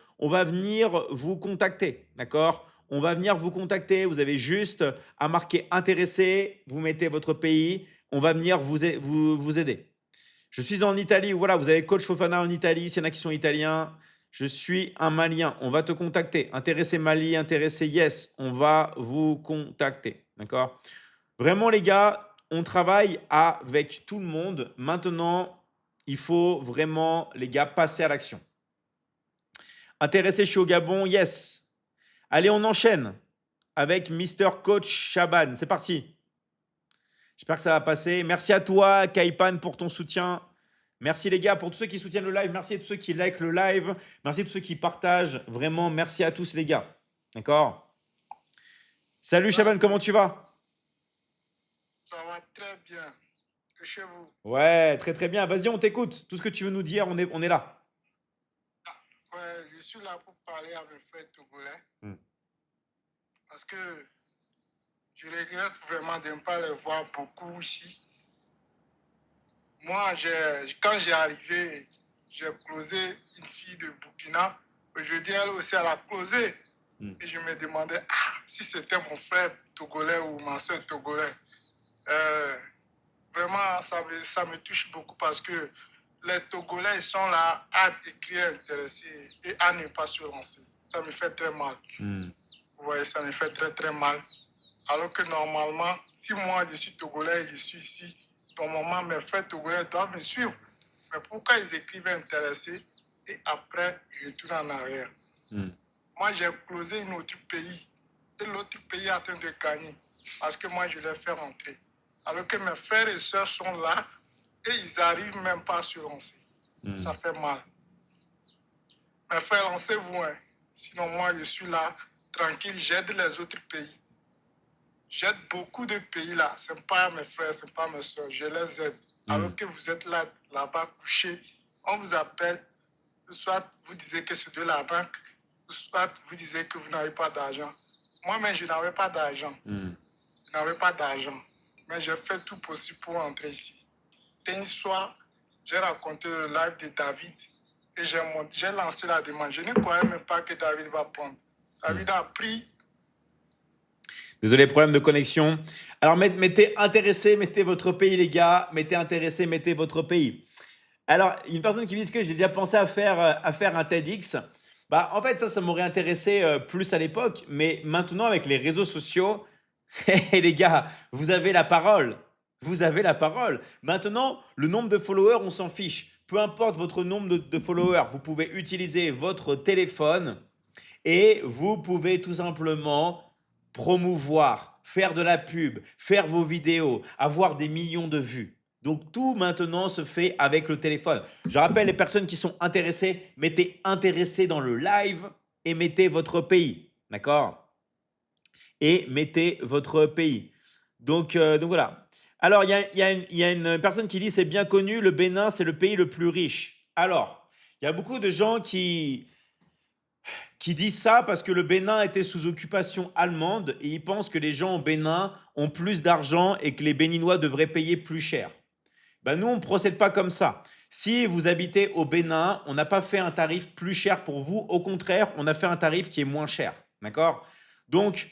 vous contacter. D'accord? On va venir vous contacter. Vous avez juste à marquer intéressé. Vous mettez votre pays. On va venir vous aider. Je suis en Italie. Voilà, vous avez coach Fofana en Italie. S'il y en a qui sont italiens, je suis un Malien. On va te contacter. Intéressé Mali, intéressé Yes. On va vous contacter. D'accord? Vraiment, les gars, on travaille avec tout le monde. Maintenant, il faut vraiment, les gars, passer à l'action. Intéressé, je suis au Gabon. Yes. Allez, on enchaîne avec Mister Coach Chaban. C'est parti. J'espère que ça va passer. Merci à toi, Kaipan, pour ton soutien. Merci les gars pour tous ceux qui soutiennent le live. Merci à tous ceux qui like le live. Merci à tous ceux qui partagent. Vraiment, merci à tous les gars. D'accord? Salut Chaban, comment tu vas? Ça va très bien. Que chez vous? Ouais, très très bien. Vas-y, on t'écoute. Tout ce que tu veux nous dire, on est là. Ouais, je suis là pour parler à mes frères togolais. Parce que je regrette vraiment de ne pas les voir beaucoup ici. Moi, quand j'ai arrivé, j'ai closé une fille de Burkina. Aujourd'hui, elle aussi, elle a closé. Et je me demandais, si c'était mon frère togolais ou ma soeur togolais. Euh, Vraiment, ça me touche beaucoup parce que les Togolais sont là à écrire, intéressés et à ne pas se lancer. Ça me fait très mal. Mm. Vous voyez, ça me fait très, très mal. Alors que normalement, si moi je suis Togolais et je suis ici, normalement mes frères Togolais doivent me suivre. Mais pourquoi ils écrivent intéressés et après ils retournent en arrière? Mm. Moi, j'ai closé un autre pays et l'autre pays est en train de gagner parce que moi, je les fais rentrer. Alors que mes frères et sœurs sont là et ils n'arrivent même pas à se lancer. Ça fait mal. Mes frères, lancez-vous. Hein. Sinon, moi, je suis là, tranquille, j'aide les autres pays. J'aide beaucoup de pays là. Ce n'est pas mes frères, ce n'est pas mes soeurs. Je les aide. Alors que vous êtes là-bas couchés, on vous appelle. Soit vous disiez que c'est de la banque, soit vous disiez que vous n'avez pas d'argent. Moi-même, je n'avais pas d'argent. Je n'avais pas d'argent. Mais j'ai fait tout possible pour entrer ici. Une soir, j'ai raconté le live de David et j'ai lancé la demande. Je ne croyais même pas que David va prendre. David a pris. Désolé, problème de connexion. Alors, mettez intéressé, mettez votre pays, les gars. Mettez intéressé, mettez votre pays. Alors, une personne qui me dit que j'ai déjà pensé à faire un TEDx. Bah, en fait, ça m'aurait intéressé plus à l'époque. Mais maintenant, avec les réseaux sociaux, et les gars, vous avez la parole. Vous avez la parole. Maintenant, le nombre de followers, on s'en fiche. Peu importe votre nombre de followers, vous pouvez utiliser votre téléphone et vous pouvez tout simplement promouvoir, faire de la pub, faire vos vidéos, avoir des millions de vues. Donc tout maintenant se fait avec le téléphone. Je rappelle les personnes qui sont intéressées, mettez intéressé dans le live et mettez votre pays. D'accord? Et mettez votre pays. Donc voilà. Alors, il y a une personne qui dit c'est bien connu, le Bénin, c'est le pays le plus riche. Alors, il y a beaucoup de gens qui disent ça parce que le Bénin était sous occupation allemande et ils pensent que les gens au Bénin ont plus d'argent et que les Béninois devraient payer plus cher. Ben nous, on ne procède pas comme ça. Si vous habitez au Bénin, on n'a pas fait un tarif plus cher pour vous. Au contraire, on a fait un tarif qui est moins cher. D'accord? Donc,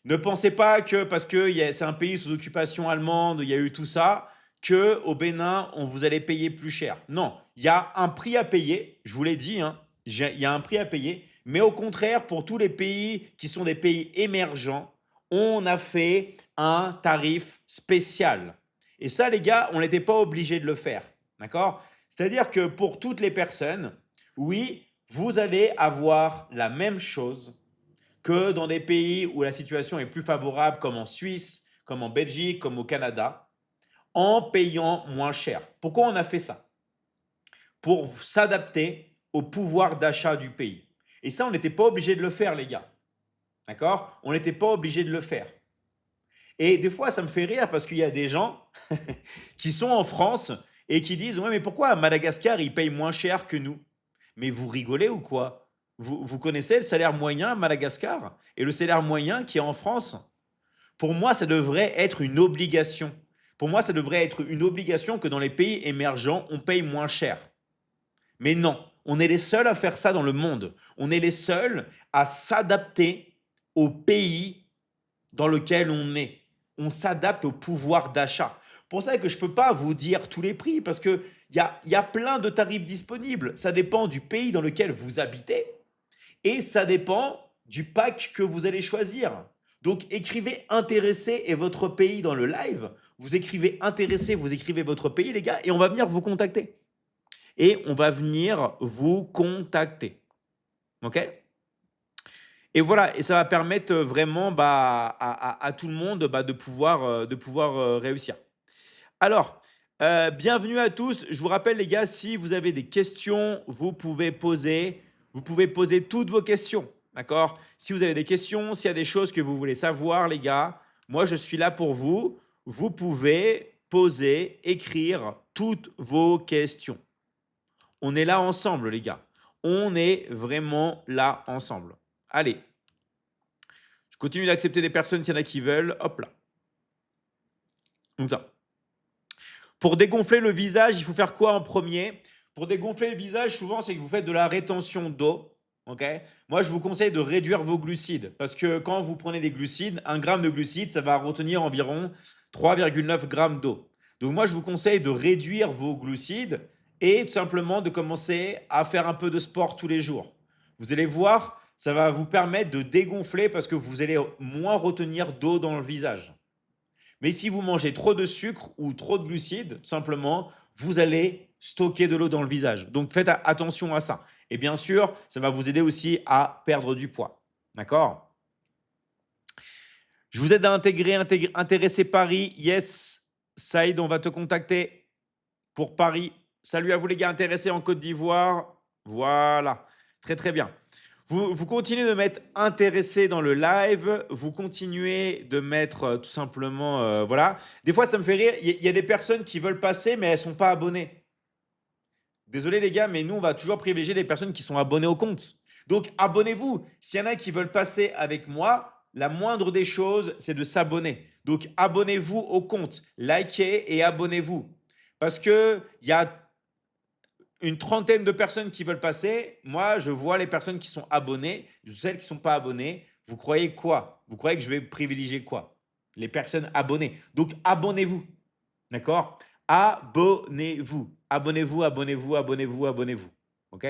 ne pensez pas que parce que c'est un pays sous occupation allemande, il y a eu tout ça, que au Bénin, on vous allez payer plus cher. Non, il y a un prix à payer, je vous l'ai dit, hein, il y a un prix à payer, mais au contraire, pour tous les pays qui sont des pays émergents, on a fait un tarif spécial. Et ça, les gars, on n'était pas obligé de le faire. D'accord? C'est-à-dire que pour toutes les personnes, oui, vous allez avoir la même chose que dans des pays où la situation est plus favorable, comme en Suisse, comme en Belgique, comme au Canada, en payant moins cher. Pourquoi on a fait ça? Pour s'adapter au pouvoir d'achat du pays. Et ça, on n'était pas obligé de le faire, les gars. D'accord? On n'était pas obligé de le faire. Et des fois, ça me fait rire parce qu'il y a des gens qui sont en France et qui disent ouais, mais pourquoi à Madagascar, ils payent moins cher que nous? Mais vous rigolez ou quoi? Vous connaissez le salaire moyen à Madagascar et le salaire moyen qui est en France? Pour moi, ça devrait être une obligation. Pour moi, ça devrait être une obligation que dans les pays émergents, on paye moins cher. Mais non, on est les seuls à faire ça dans le monde. On est les seuls à s'adapter au pays dans lequel on est. On s'adapte au pouvoir d'achat. Pour ça que je ne peux pas vous dire tous les prix parce qu'il y a plein de tarifs disponibles. Ça dépend du pays dans lequel vous habitez et ça dépend du pack que vous allez choisir. Donc écrivez intéressé et votre pays dans le live. Vous écrivez intéressé, vous écrivez votre pays les gars et on va venir vous contacter. Et on va venir vous contacter. OK? Et voilà, et ça va permettre vraiment à tout le monde de pouvoir réussir. Alors, bienvenue à tous. Je vous rappelle, les gars, si vous avez des questions, vous pouvez poser toutes vos questions. D'accord? Si vous avez des questions, s'il y a des choses que vous voulez savoir, les gars, moi, je suis là pour vous. Vous pouvez poser, écrire toutes vos questions. On est là ensemble, les gars. On est vraiment là ensemble. Allez, je continue d'accepter des personnes s'il y en a qui veulent. Hop là. Comme ça. Pour dégonfler le visage, il faut faire quoi en premier? Pour dégonfler le visage, souvent, c'est que vous faites de la rétention d'eau. Ok. Moi, je vous conseille de réduire vos glucides parce que quand vous prenez des glucides, 1 gramme de glucides, ça va retenir environ 3,9 grammes d'eau. Donc, moi, je vous conseille de réduire vos glucides et tout simplement de commencer à faire un peu de sport tous les jours. Vous allez voir, ça va vous permettre de dégonfler parce que vous allez moins retenir d'eau dans le visage. Mais si vous mangez trop de sucre ou trop de glucides, tout simplement, vous allez stocker de l'eau dans le visage. Donc faites attention à ça. Et bien sûr, ça va vous aider aussi à perdre du poids. D'accord? Je vous aide à intéresser Paris. Yes, Saïd, on va te contacter pour Paris. Salut à vous les gars intéressés en Côte d'Ivoire. Voilà, très très bien. Vous continuez de mettre intéressé dans le live, vous continuez de mettre tout simplement, voilà. Des fois, ça me fait rire, il y a des personnes qui veulent passer, mais elles ne sont pas abonnées. Désolé les gars, mais nous, on va toujours privilégier les personnes qui sont abonnées au compte. Donc, abonnez-vous. S'il y en a qui veulent passer avec moi, la moindre des choses, c'est de s'abonner. Donc, abonnez-vous au compte, likez et abonnez-vous. Parce qu'il y a une trentaine de personnes qui veulent passer. Moi, je vois les personnes qui sont abonnées, celles qui ne sont pas abonnées. Vous croyez quoi? Vous croyez que je vais privilégier quoi? Les personnes abonnées. Donc, abonnez-vous. D'accord? Abonnez-vous. Abonnez-vous, abonnez-vous, abonnez-vous, abonnez-vous. OK?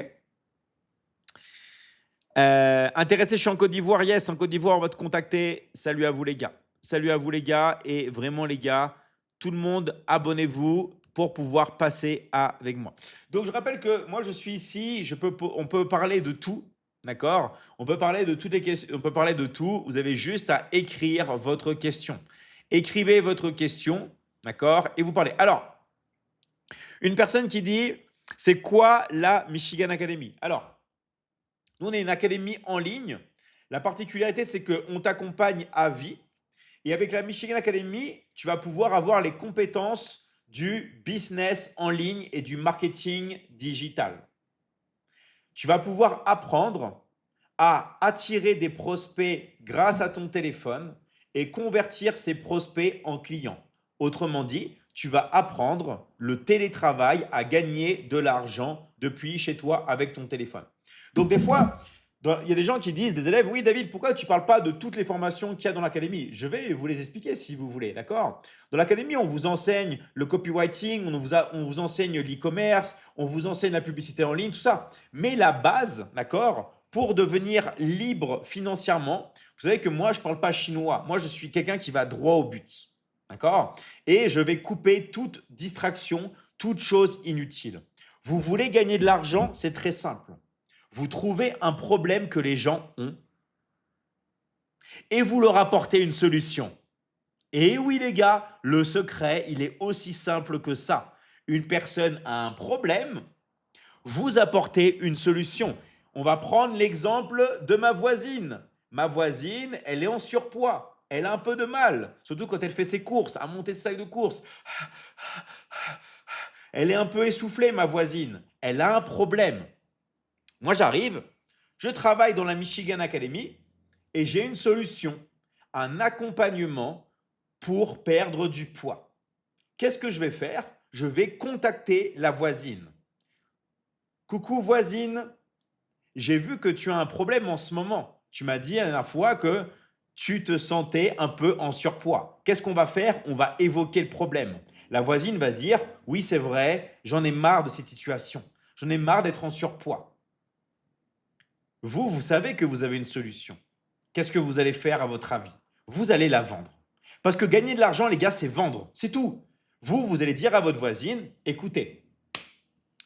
Intéressé, je suis en Côte d'Ivoire. Yes, en Côte d'Ivoire, on va te contacter. Salut à vous, les gars. Salut à vous, les gars. Et vraiment, les gars, tout le monde, abonnez-vous pour pouvoir passer avec moi. Donc, je rappelle que moi, je suis ici. On peut parler de tout. D'accord? On peut parler de toutes les questions. On peut parler de tout. Vous avez juste à écrire votre question. Écrivez votre question. D'accord? Et vous parlez. Alors, une personne qui dit, c'est quoi la Michigan Academy? Alors, nous, on est une académie en ligne. La particularité, c'est qu'on t'accompagne à vie. Et avec la Michigan Academy, tu vas pouvoir avoir les compétences du business en ligne et du marketing digital. Tu vas pouvoir apprendre à attirer des prospects grâce à ton téléphone et convertir ces prospects en clients. Autrement dit, tu vas apprendre le télétravail à gagner de l'argent depuis chez toi avec ton téléphone. Donc des fois, il y a des gens qui disent, des élèves, oui David, pourquoi tu ne parles pas de toutes les formations qu'il y a dans l'académie? Je vais vous les expliquer si vous voulez, d'accord? Dans l'académie, on vous enseigne le copywriting, on vous enseigne l'e-commerce, on vous enseigne la publicité en ligne, tout ça. Mais la base, d'accord, pour devenir libre financièrement, vous savez que moi, je ne parle pas chinois. Moi, je suis quelqu'un qui va droit au but, d'accord? Et je vais couper toute distraction, toute chose inutile. Vous voulez gagner de l'argent, c'est très simple. Vous trouvez un problème que les gens ont et vous leur apportez une solution. Et oui les gars, le secret, il est aussi simple que ça. Une personne a un problème, vous apportez une solution. On va prendre l'exemple de ma voisine. Ma voisine, elle est en surpoids. Elle a un peu de mal, surtout quand elle fait ses courses, à monter ses sacs de courses. Elle est un peu essoufflée, ma voisine. Elle a un problème. Moi, j'arrive, je travaille dans la Michigan Academy et j'ai une solution, un accompagnement pour perdre du poids. Qu'est-ce que je vais faire? Je vais contacter la voisine. Coucou voisine, j'ai vu que tu as un problème en ce moment. Tu m'as dit la dernière fois que tu te sentais un peu en surpoids. Qu'est-ce qu'on va faire? On va évoquer le problème. La voisine va dire, oui c'est vrai, j'en ai marre de cette situation. J'en ai marre d'être en surpoids. Vous savez que vous avez une solution. Qu'est-ce que vous allez faire à votre avis? Vous allez la vendre. Parce que gagner de l'argent, les gars, c'est vendre. C'est tout. Vous allez dire à votre voisine, écoutez,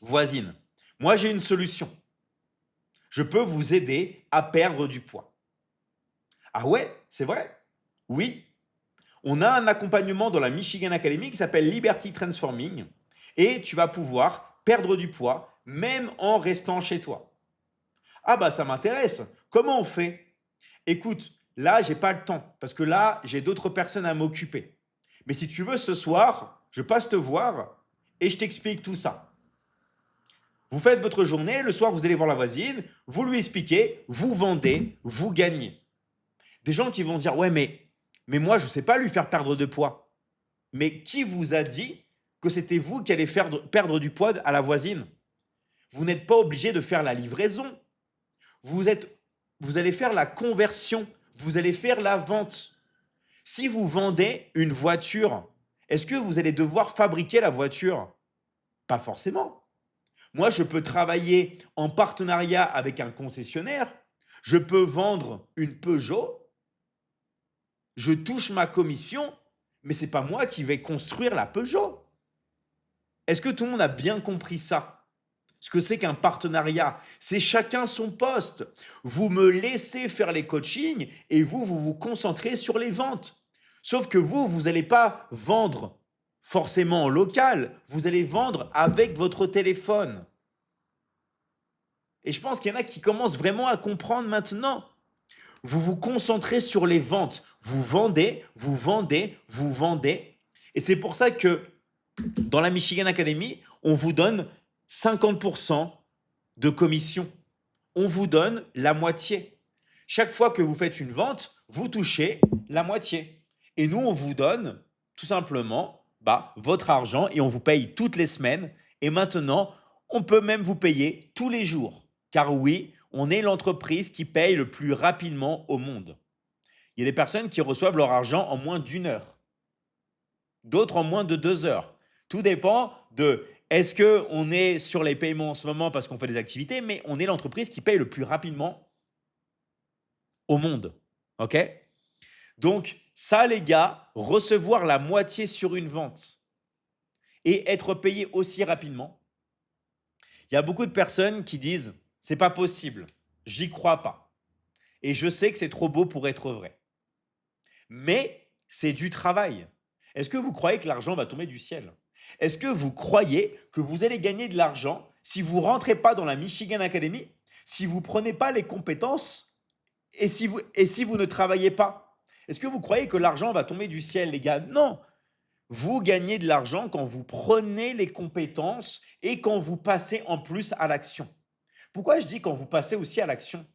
voisine, moi j'ai une solution. Je peux vous aider à perdre du poids. Ah ouais, c'est vrai? Oui. On a un accompagnement dans la Michigan Academy qui s'appelle Liberty Transforming et tu vas pouvoir perdre du poids même en restant chez toi. Ah bah ça m'intéresse. Comment on fait? Écoute, là, j'ai pas le temps parce que là, j'ai d'autres personnes à m'occuper. Mais si tu veux, ce soir, je passe te voir et je t'explique tout ça. Vous faites votre journée, le soir, vous allez voir la voisine, vous lui expliquez, vous vendez, vous gagnez. Des gens qui vont dire, ouais, mais moi, je ne sais pas lui faire perdre de poids. Mais qui vous a dit que c'était vous qui allez perdre du poids à la voisine. Vous n'êtes pas obligé de faire la livraison. Vous allez faire la conversion. Vous allez faire la vente. Si vous vendez une voiture, est-ce que vous allez devoir fabriquer la voiture? Pas forcément. Moi, je peux travailler en partenariat avec un concessionnaire. Je peux vendre une Peugeot. Je touche ma commission, mais ce n'est pas moi qui vais construire la Peugeot. Est-ce que tout le monde a bien compris ça? Ce que c'est qu'un partenariat, c'est chacun son poste. Vous me laissez faire les coachings et vous vous concentrez sur les ventes. Sauf que vous n'allez pas vendre forcément en local, vous allez vendre avec votre téléphone. Et je pense qu'il y en a qui commencent vraiment à comprendre maintenant. Vous vous concentrez sur les ventes. Vous vendez, vous vendez, vous vendez. Et c'est pour ça que dans la Michigan Academy, on vous donne 50% de commission. On vous donne la moitié. Chaque fois que vous faites une vente, vous touchez la moitié. Et nous, on vous donne tout simplement votre argent et on vous paye toutes les semaines. Et maintenant, on peut même vous payer tous les jours. Car oui, on est l'entreprise qui paye le plus rapidement au monde. Il y a des personnes qui reçoivent leur argent en moins d'1 heure. D'autres en moins de 2 heures. Tout dépend de est-ce qu'on est sur les paiements en ce moment parce qu'on fait des activités, mais on est l'entreprise qui paye le plus rapidement au monde. OK? Donc, ça, les gars, recevoir la moitié sur une vente et être payé aussi rapidement, il y a beaucoup de personnes qui disent « c'est pas possible, j'y crois pas et je sais que c'est trop beau pour être vrai ». Mais c'est du travail. Est-ce que vous croyez que l'argent va tomber du ciel? Est-ce que vous croyez que vous allez gagner de l'argent si vous ne rentrez pas dans la Michigan Academy, si vous ne prenez pas les compétences et si vous ne travaillez pas? Est-ce que vous croyez que l'argent va tomber du ciel, les gars? Non. Vous gagnez de l'argent quand vous prenez les compétences et quand vous passez en plus à l'action. Pourquoi je dis quand vous passez aussi à l'action?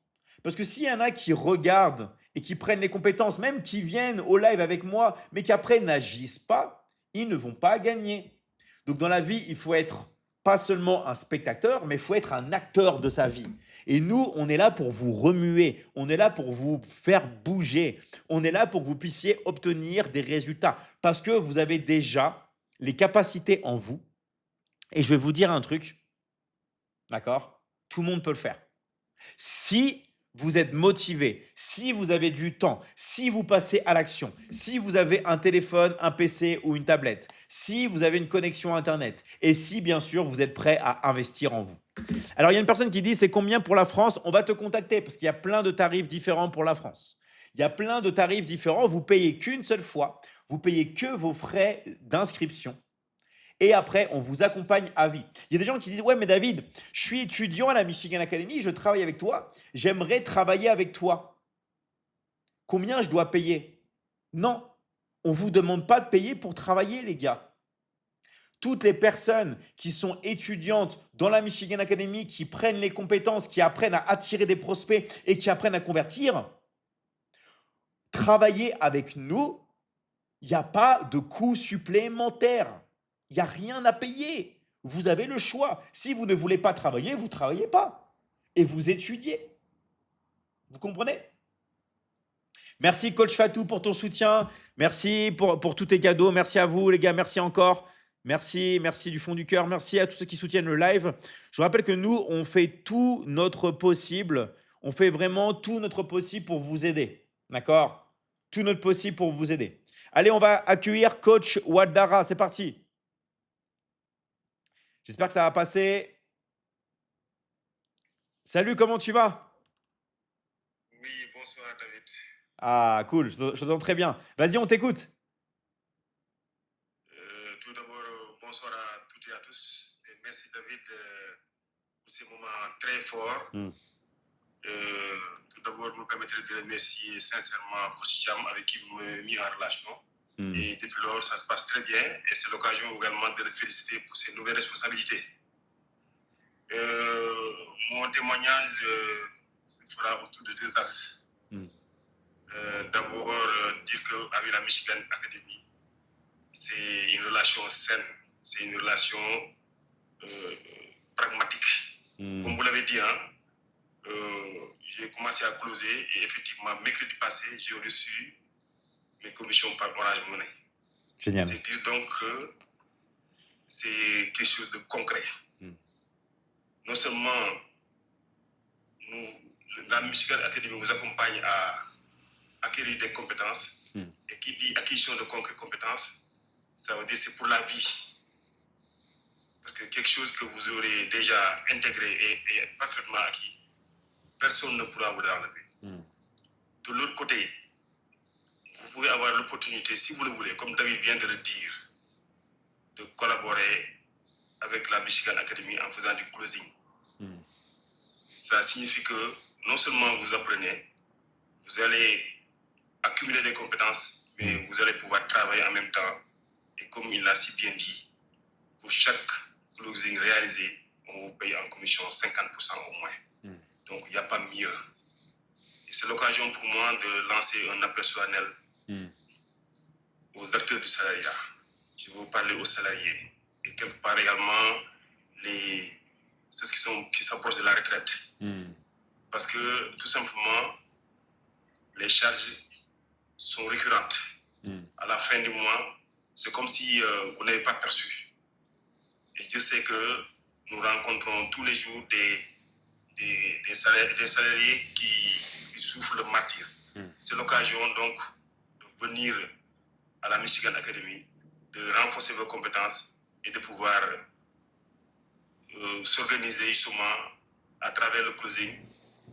Parce que s'il y en a qui regardent et qui prennent les compétences, même qui viennent au live avec moi, mais qui après n'agissent pas, ils ne vont pas gagner. Donc dans la vie, il faut être pas seulement un spectateur, mais il faut être un acteur de sa vie. Et nous, on est là pour vous remuer, on est là pour vous faire bouger, on est là pour que vous puissiez obtenir des résultats parce que vous avez déjà les capacités en vous. Et je vais vous dire un truc, d'accord? Tout le monde peut le faire. Si vous êtes motivé, si vous avez du temps, si vous passez à l'action, si vous avez un téléphone, un PC ou une tablette, si vous avez une connexion Internet et si, bien sûr, vous êtes prêt à investir en vous. Alors, il y a une personne qui dit, c'est combien pour la France? On va te contacter parce qu'il y a plein de tarifs différents pour la France. Il y a plein de tarifs différents. Vous payez qu'une seule fois. Vous payez que vos frais d'inscription. Et après, on vous accompagne à vie. Il y a des gens qui disent « Ouais, mais David, je suis étudiant à la Michigan Academy, je travaille avec toi, j'aimerais travailler avec toi. Combien je dois payer ?» Non, on ne vous demande pas de payer pour travailler, les gars. Toutes les personnes qui sont étudiantes dans la Michigan Academy, qui prennent les compétences, qui apprennent à attirer des prospects et qui apprennent à convertir, travailler avec nous, il n'y a pas de coût supplémentaire. Il n'y a rien à payer. Vous avez le choix. Si vous ne voulez pas travailler, vous ne travaillez pas. Et vous étudiez. Vous comprenez? Merci Coach Fatou pour ton soutien. Merci pour tous tes cadeaux. Merci à vous les gars. Merci encore. Merci du fond du cœur. Merci à tous ceux qui soutiennent le live. Je vous rappelle que nous, on fait tout notre possible. On fait vraiment tout notre possible pour vous aider. D'accord? Tout notre possible pour vous aider. Allez, on va accueillir Coach Wadara. C'est parti. J'espère que ça va passer. Salut, comment tu vas? Oui, bonsoir David. Ah, cool, je t'entends très bien. Vas-y, on t'écoute. Tout d'abord, bonsoir à toutes et à tous. Et merci David pour ces moments très forts. Tout d'abord, vous me permettrez de remercier sincèrement Coach Cham avec qui vous m'avez mis en relation. Et depuis lors, ça se passe très bien. Et c'est l'occasion également de le féliciter pour ses nouvelles responsabilités. Mon témoignage se fera autour de 2 axes. D'abord, dire qu'avec la Michigan Academy, c'est une relation saine c'est une relation pragmatique. Comme vous l'avez dit, hein, j'ai commencé à closer et effectivement, mercredi passé, j'ai reçu mes commissions par Orange Money. Génial. C'est dire donc que c'est quelque chose de concret. Non seulement la Michigan Academy vous accompagne à acquérir des compétences, et qui dit acquisition de compétences, ça veut dire c'est pour la vie. Parce que quelque chose que vous aurez déjà intégré et parfaitement acquis, personne ne pourra vous l'enlever. De l'autre côté, vous pouvez avoir l'opportunité, si vous le voulez, comme David vient de le dire, de collaborer avec la Michigan Academy en faisant du closing. Ça signifie que non seulement vous apprenez, vous allez accumuler des compétences, mais vous allez pouvoir travailler en même temps. Et comme il l'a si bien dit, pour chaque closing réalisé, on vous paye en commission 50% au moins. Donc, il n'y a pas mieux. Et c'est l'occasion pour moi de lancer un appel solennel aux acteurs du salariat. Je vais vous parler aux salariés et quelque part également ceux qui s'approchent de la retraite. Parce que tout simplement, les charges sont récurrentes. À la fin du mois, c'est comme si vous n'avez pas perçu. Et je sais que nous rencontrons tous les jours des salariés qui souffrent le martyre. C'est l'occasion donc de venir à la Michigan Academy, de renforcer vos compétences et de pouvoir s'organiser justement à travers le closing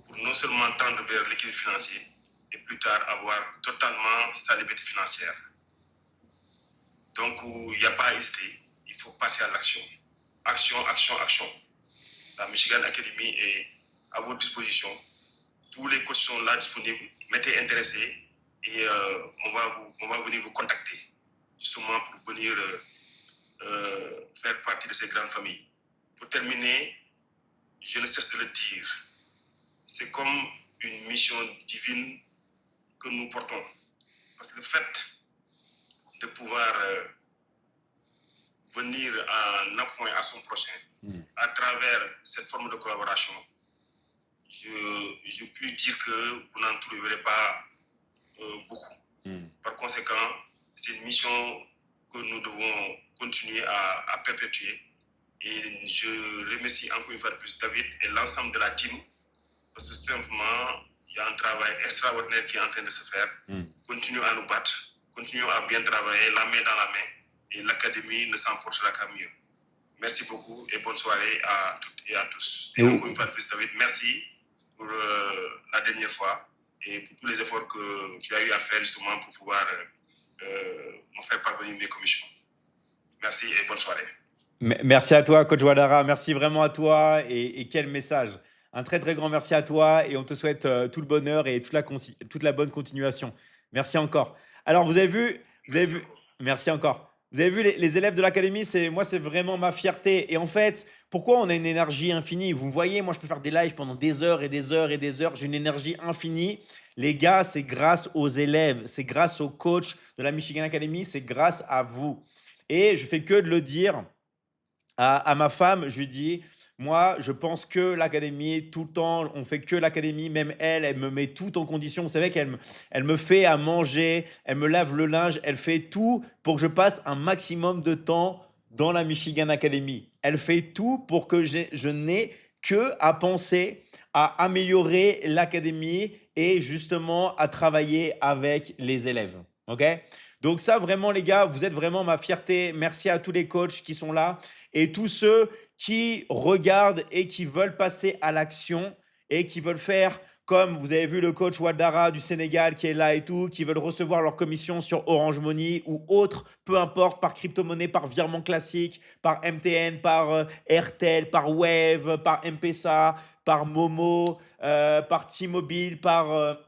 pour non seulement tendre vers l'équilibre financier et plus tard avoir totalement sa liberté financière. Donc, il n'y a pas à hésiter, il faut passer à l'action. Action, action, action. La Michigan Academy est à votre disposition. Tous les coachs sont là disponibles. Mettez intéressés et on va venir vous contacter justement pour venir faire partie de ces grandes familles. Pour terminer, je ne cesse de le dire, c'est comme une mission divine que nous portons. Parce que le fait de pouvoir venir en appoint à son prochain à travers cette forme de collaboration, je puis dire que vous n'en trouverez pas beaucoup. Par conséquent, c'est une mission que nous devons continuer à perpétuer. Et je remercie encore une fois de plus David et l'ensemble de la team, parce que tout simplement, il y a un travail extraordinaire qui est en train de se faire. Continuons à nous battre, continuons à bien travailler, la main dans la main, et l'académie ne s'emportera qu'à mieux. Merci beaucoup et bonne soirée à toutes et à tous. Et encore une fois de plus, David, merci pour la dernière fois et pour tous les efforts que tu as eu à faire justement pour pouvoir me faire parvenir mes commissions. Merci et bonne soirée. Merci à toi, coach Ouattara. Merci vraiment à toi et quel message. Un très, très grand merci à toi et on te souhaite tout le bonheur et toute la bonne continuation. Merci encore. Alors, vous avez vu, merci encore. Vous avez vu les élèves de l'académie, moi, c'est vraiment ma fierté. Et en fait, pourquoi on a une énergie infinie? Vous voyez, moi, je peux faire des lives pendant des heures et des heures et des heures. J'ai une énergie infinie. Les gars, c'est grâce aux élèves, c'est grâce aux coachs de la Michigan Academy, c'est grâce à vous. Et je fais que de le dire à ma femme, je lui dis, moi, je pense que l'académie, tout le temps, on fait que l'académie, même elle me met tout en condition. Vous savez elle me fait à manger, elle me lave le linge, elle fait tout pour que je passe un maximum de temps dans la Michigan Academy. Elle fait tout pour que je n'ai que à penser à améliorer l'académie et justement à travailler avec les élèves. OK? Donc ça, vraiment, les gars, vous êtes vraiment ma fierté. Merci à tous les coachs qui sont là et tous ceux qui regardent et qui veulent passer à l'action et qui veulent faire comme vous avez vu le coach Ouattara du Sénégal qui est là et tout, qui veulent recevoir leur commission sur Orange Money ou autre, peu importe, par crypto-monnaie, par virement classique, par MTN, par Airtel, par Wave, par M-Pesa, par Momo, par T-Mobile, par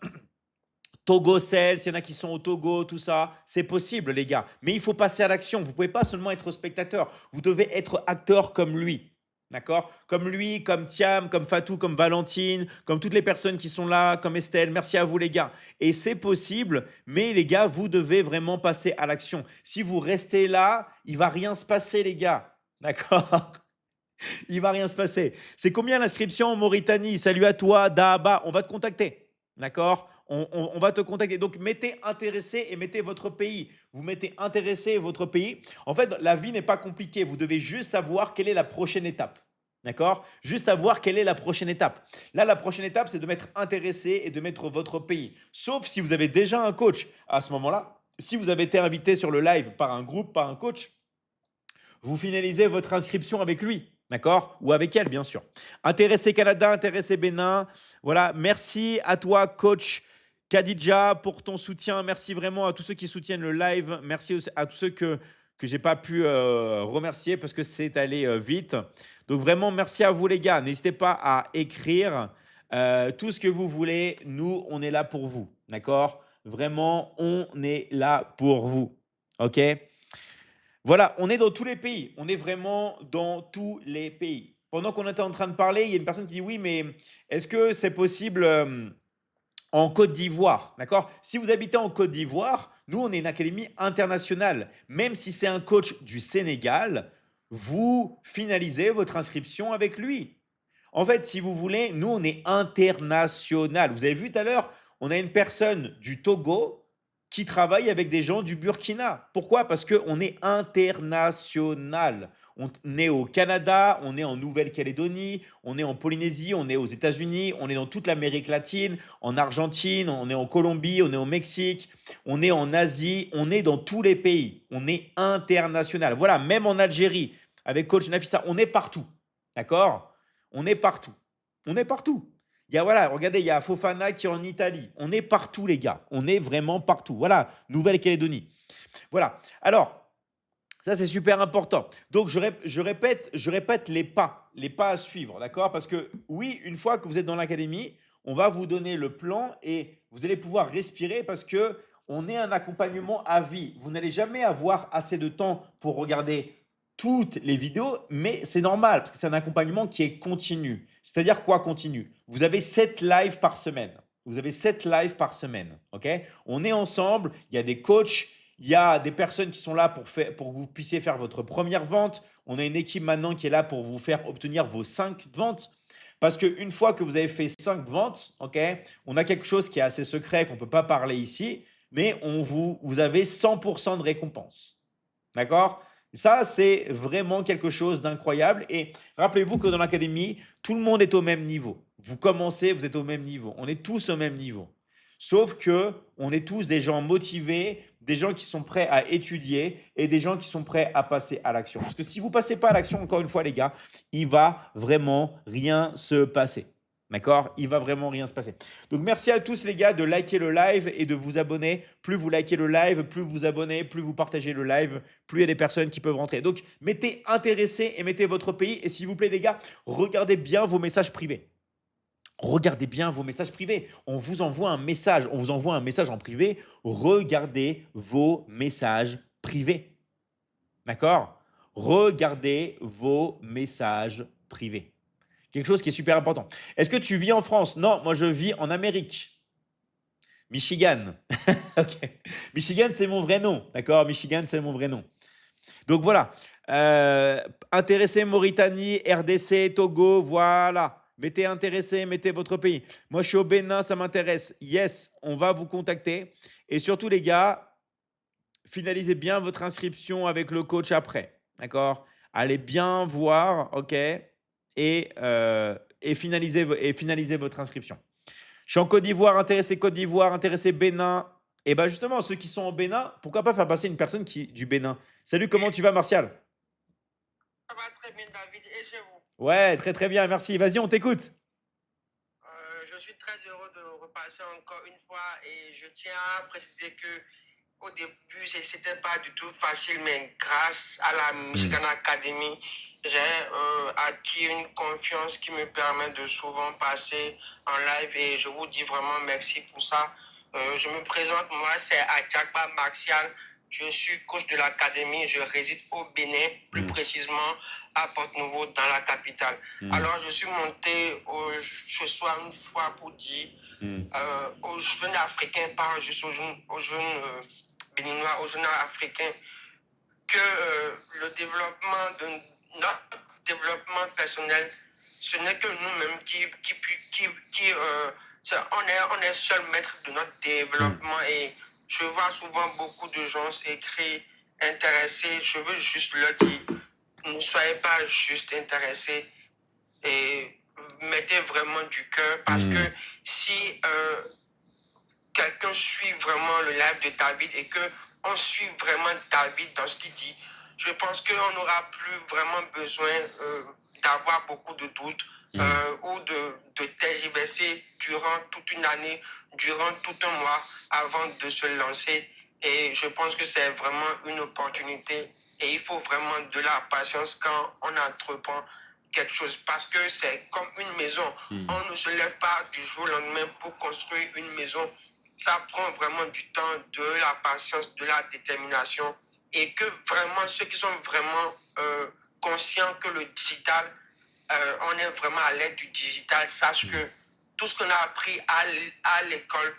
Togocel, s'il y en a qui sont au Togo, tout ça, c'est possible, les gars. Mais il faut passer à l'action. Vous ne pouvez pas seulement être spectateur. Vous devez être acteur comme lui. D'accord? Comme lui, comme Thiam, comme Fatou, comme Valentine, comme toutes les personnes qui sont là, comme Estelle. Merci à vous, les gars. Et c'est possible, mais les gars, vous devez vraiment passer à l'action. Si vous restez là, il va rien se passer, les gars. D'accord? Il va rien se passer. C'est combien l'inscription en Mauritanie? Salut à toi, Dahaba. On va te contacter. D'accord? On va te contacter. Donc, mettez intéressé et mettez votre pays. Vous mettez intéressé et votre pays. En fait, la vie n'est pas compliquée. Vous devez juste savoir quelle est la prochaine étape. D'accord? Juste savoir quelle est la prochaine étape. Là, la prochaine étape, c'est de mettre intéressé et de mettre votre pays. Sauf si vous avez déjà un coach. À ce moment-là, si vous avez été invité sur le live par un groupe, par un coach, vous finalisez votre inscription avec lui, d'accord? Ou avec elle, bien sûr. Intéressé Canada, intéressé Bénin. Voilà, merci à toi, coach Khadija, pour ton soutien. Merci vraiment à tous ceux qui soutiennent le live. Merci à tous ceux que je n'ai pas pu remercier parce que c'est allé vite. Donc vraiment, merci à vous les gars. N'hésitez pas à écrire tout ce que vous voulez. Nous, on est là pour vous, d'accord? Vraiment, on est là pour vous, ok? Voilà, on est dans tous les pays. On est vraiment dans tous les pays. Pendant qu'on était en train de parler, il y a une personne qui dit oui, mais est-ce que c'est possible en Côte d'Ivoire? D'accord? Si vous habitez en Côte d'Ivoire, nous, on est une académie internationale. Même si c'est un coach du Sénégal, vous finalisez votre inscription avec lui. En fait, si vous voulez, nous, on est international. Vous avez vu tout à l'heure, on a une personne du Togo qui travaille avec des gens du Burkina. Pourquoi? Parce qu'on est international. On est au Canada, on est en Nouvelle-Calédonie, on est en Polynésie, on est aux États-Unis, on est dans toute l'Amérique latine, en Argentine, on est en Colombie, on est au Mexique, on est en Asie, on est dans tous les pays. On est international. Voilà, même en Algérie, avec coach Nafissa, on est partout. D'accord? On est partout. On est partout. Il y a, voilà, regardez, il y a Fofana qui est en Italie. On est partout, les gars. On est vraiment partout. Voilà, Nouvelle-Calédonie. Voilà. Alors, ça, c'est super important. Donc, je répète les pas à suivre, d'accord? Parce que oui, une fois que vous êtes dans l'académie, on va vous donner le plan et vous allez pouvoir respirer parce que on est un accompagnement à vie. Vous n'allez jamais avoir assez de temps pour regarder toutes les vidéos, mais c'est normal parce que c'est un accompagnement qui est continu. C'est-à-dire quoi continu? Vous avez 7 lives par semaine. Vous avez 7 lives par semaine, ok? On est ensemble, il y a des coachs, il y a des personnes qui sont là pour que vous puissiez faire votre première vente. On a une équipe maintenant qui est là pour vous faire obtenir vos 5 ventes. Parce qu'une fois que vous avez fait 5 ventes, ok, on a quelque chose qui est assez secret qu'on ne peut pas parler ici, mais vous avez 100% de récompense. D'accord? Ça, c'est vraiment quelque chose d'incroyable. Et rappelez-vous que dans l'académie, tout le monde est au même niveau. Vous commencez, vous êtes au même niveau. On est tous au même niveau. Sauf que on est tous des gens motivés, des gens qui sont prêts à étudier et des gens qui sont prêts à passer à l'action. Parce que si vous ne passez pas à l'action, encore une fois, les gars, il va vraiment rien se passer. D'accord? Il va vraiment rien se passer. Donc, merci à tous, les gars, de liker le live et de vous abonner. Plus vous likez le live, plus vous abonnez, plus vous partagez le live, plus il y a des personnes qui peuvent rentrer. Donc, mettez intéressé et mettez votre pays. Et s'il vous plaît, les gars, regardez bien vos messages privés. Regardez bien vos messages privés. On vous envoie un message. On vous envoie un message en privé. Regardez vos messages privés. D'accord? Regardez vos messages privés. Quelque chose qui est super important. Est-ce que tu vis en France? Non, moi je vis en Amérique. Michigan. Ok. Michigan, c'est mon vrai nom. D'accord? Michigan, c'est mon vrai nom. Donc voilà. Intéressé Mauritanie, RDC, Togo, voilà. Mettez intéressé, mettez votre pays. Moi, je suis au Bénin, ça m'intéresse. Yes, on va vous contacter. Et surtout, les gars, finalisez bien votre inscription avec le coach après. D'accord? Allez bien voir, ok? Et finalisez votre inscription. Je suis en Côte d'Ivoire, intéressé Bénin. Et bien justement, ceux qui sont au Bénin, pourquoi pas faire passer une personne du Bénin? Salut, comment tu vas, Martial? Ça va très bien, David. Et chez vous? Ouais, très très bien, merci. Vas-y, on t'écoute. Je suis très heureux de repasser encore une fois et je tiens à préciser que au début, c'était pas du tout facile, mais grâce à la Michigan Academy, j'ai acquis une confiance qui me permet de souvent passer en live et je vous dis vraiment merci pour ça. Je me présente, moi, c'est Achakba Martial Je suis coach de l'académie. Je réside au Bénin, plus précisément à Porto-Novo, dans la capitale. Alors, je suis monté ce soir une fois pour dire aux jeunes Africains, pas juste aux jeunes béninois, aux jeunes Africains, que le développement de notre développement personnel, ce n'est que nous-mêmes on est seul maître de notre développement. Et je vois souvent beaucoup de gens s'écrire intéressés. Je veux juste leur dire, ne soyez pas juste intéressés et mettez vraiment du cœur, parce que si quelqu'un suit vraiment le live de David et que on suit vraiment David dans ce qu'il dit, je pense qu'on n'aura plus vraiment besoin d'avoir beaucoup de doutes ou de tergiverser durant toute une année, durant tout un mois avant de se lancer. Et je pense que c'est vraiment une opportunité et il faut vraiment de la patience quand on entreprend quelque chose, parce que c'est comme une maison. On ne se lève pas du jour au lendemain pour construire une maison. Ça prend vraiment du temps, de la patience, de la détermination, et que vraiment ceux qui sont vraiment conscients que le digital, on est vraiment à l'aide du digital, sachent que tout ce qu'on a appris à l'école,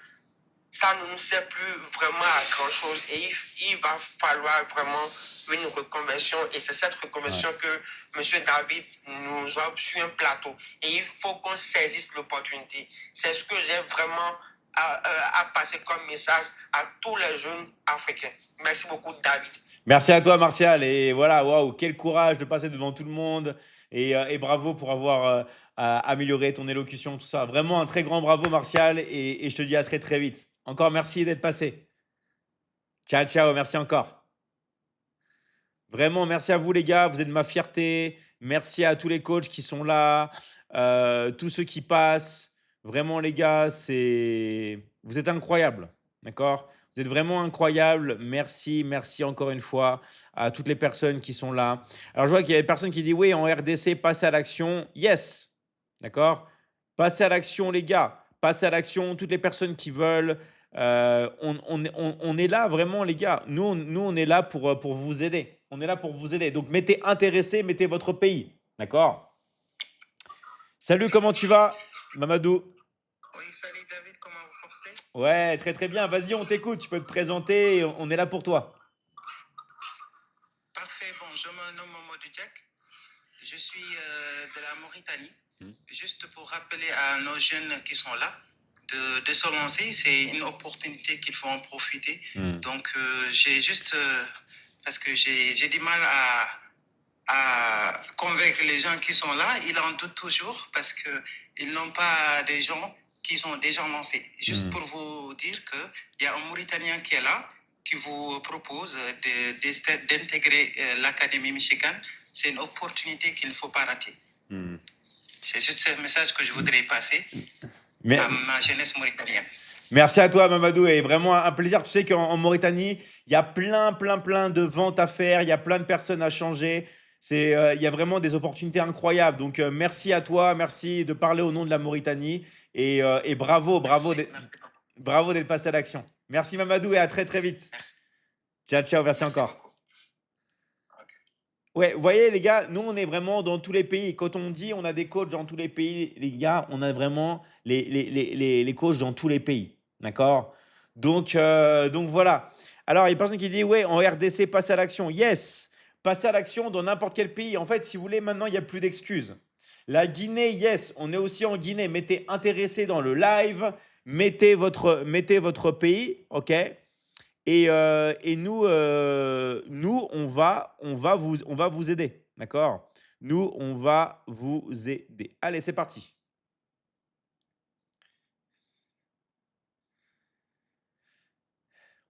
ça ne nous sert plus vraiment à grand chose, et il va falloir vraiment une reconversion, et c'est cette reconversion que M. David nous offre sur un plateau, et il faut qu'on saisisse l'opportunité. C'est ce que j'ai vraiment à passer comme message à tous les jeunes africains. Merci beaucoup, David. Merci à toi, Martial. Et voilà, waouh, quel courage de passer devant tout le monde. Et bravo pour avoir amélioré ton élocution, tout ça. Vraiment un très grand bravo, Martial. Et je te dis à très, très vite. Encore merci d'être passé. Ciao, ciao. Merci encore. Vraiment, merci à vous, les gars. Vous êtes ma fierté. Merci à tous les coachs qui sont là, tous ceux qui passent. Vraiment, les gars, vous êtes incroyables. D'accord? Vous êtes vraiment incroyables. Merci, merci encore une fois à toutes les personnes qui sont là. Alors, je vois qu'il y a des personnes qui disent oui, en RDC, passez à l'action. Yes. D'accord? Passez à l'action, les gars. Passez à l'action. Toutes les personnes qui veulent. On est là vraiment, les gars. Nous, on est là pour vous aider. On est là pour vous aider. Donc, mettez intéressé, mettez votre pays. D'accord? Salut, comment tu vas, Mamadou? Oui, salut David, comment vous portez? Ouais, très très bien. Vas-y, on t'écoute. Tu peux te présenter. On est là pour toi. Parfait, bon, je me nomme Mamadou Diak. Je suis de la Mauritanie. Juste pour rappeler à nos jeunes qui sont là, de se lancer, c'est une opportunité qu'il faut en profiter. Donc, j'ai juste, parce que j'ai du mal à convaincre les gens qui sont là, ils en doutent toujours parce qu'ils n'ont pas des gens qui sont déjà lancés. Juste pour vous dire qu'il y a un Mauritanien qui est là, qui vous propose d'intégrer l'Académie Michigan. C'est une opportunité qu'il ne faut pas rater. C'est juste ce message que je voudrais passer à ma jeunesse mauritanienne. Merci à toi, Mamadou, et vraiment un plaisir. Tu sais qu'en Mauritanie, il y a plein de ventes à faire, il y a plein de personnes à changer. Il y a vraiment des opportunités incroyables. Donc, merci à toi, merci de parler au nom de la Mauritanie, et bravo d'être passé à l'action. Merci, Mamadou, et à très très vite. Merci. Ciao, ciao, merci encore. Beaucoup. Ouais, vous voyez, les gars, nous, on est vraiment dans tous les pays. Quand on dit on a des coachs dans tous les pays, les gars, on a vraiment les coachs dans tous les pays. D'accord? Donc voilà. Alors, il y a personne qui dit, ouais, en RDC, passe à l'action. Yes, passe à l'action dans n'importe quel pays. En fait, si vous voulez, maintenant, il n'y a plus d'excuses. La Guinée, yes, on est aussi en Guinée. Mettez intéressé dans le live, mettez votre pays, ok? Et nous, on va vous aider. D'accord? Nous, on va vous aider. Allez, c'est parti.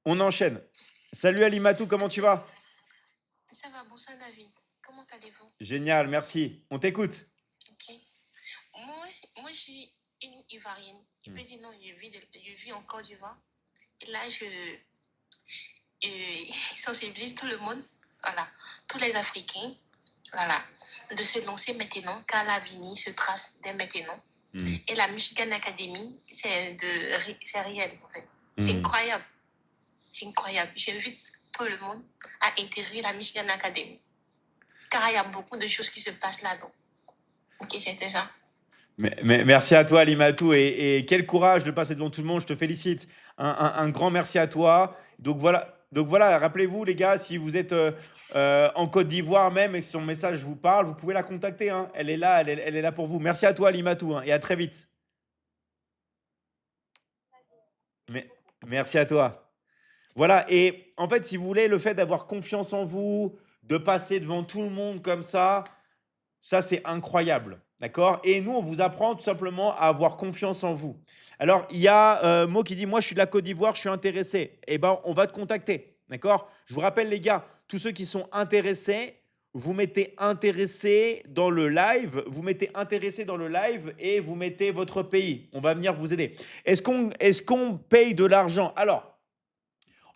On enchaîne. Salut Alimatou, comment tu vas? Ça va, bonsoir David. Comment allez-vous? Génial, merci. On t'écoute. Ok. Moi, je suis une Ivoirienne. Je peux dire non, je vis en Côte d'Ivoire. Et là, je sensibilise tout le monde, voilà, tous les Africains, voilà, de se lancer maintenant, car l'avenir se trace dès maintenant. Et la Michigan Academy, c'est réel, en fait. C'est incroyable. C'est incroyable. J'invite tout le monde à intégrer la Michigan Academy. Car il y a beaucoup de choses qui se passent là-dedans. Ok, c'était ça. Merci à toi, Limatou. Et quel courage de passer devant tout le monde. Je te félicite. Un grand merci à toi. Donc voilà, rappelez-vous, les gars, si vous êtes en Côte d'Ivoire même et que son message vous parle, vous pouvez la contacter, hein. Elle est là, elle est là pour vous. Merci à toi, Limatou, hein, et à très vite. Merci à toi. Voilà, et en fait, si vous voulez, le fait d'avoir confiance en vous, de passer devant tout le monde comme ça, c'est incroyable. D'accord? Et nous, on vous apprend tout simplement à avoir confiance en vous. Alors, il y a Mo qui dit, moi, je suis de la Côte d'Ivoire, je suis intéressé. Eh ben, on va te contacter. D'accord? Je vous rappelle, les gars, tous ceux qui sont intéressés, vous mettez intéressé dans le live, et vous mettez votre pays. On va venir vous aider. Est-ce qu'on paye de l'argent? Alors,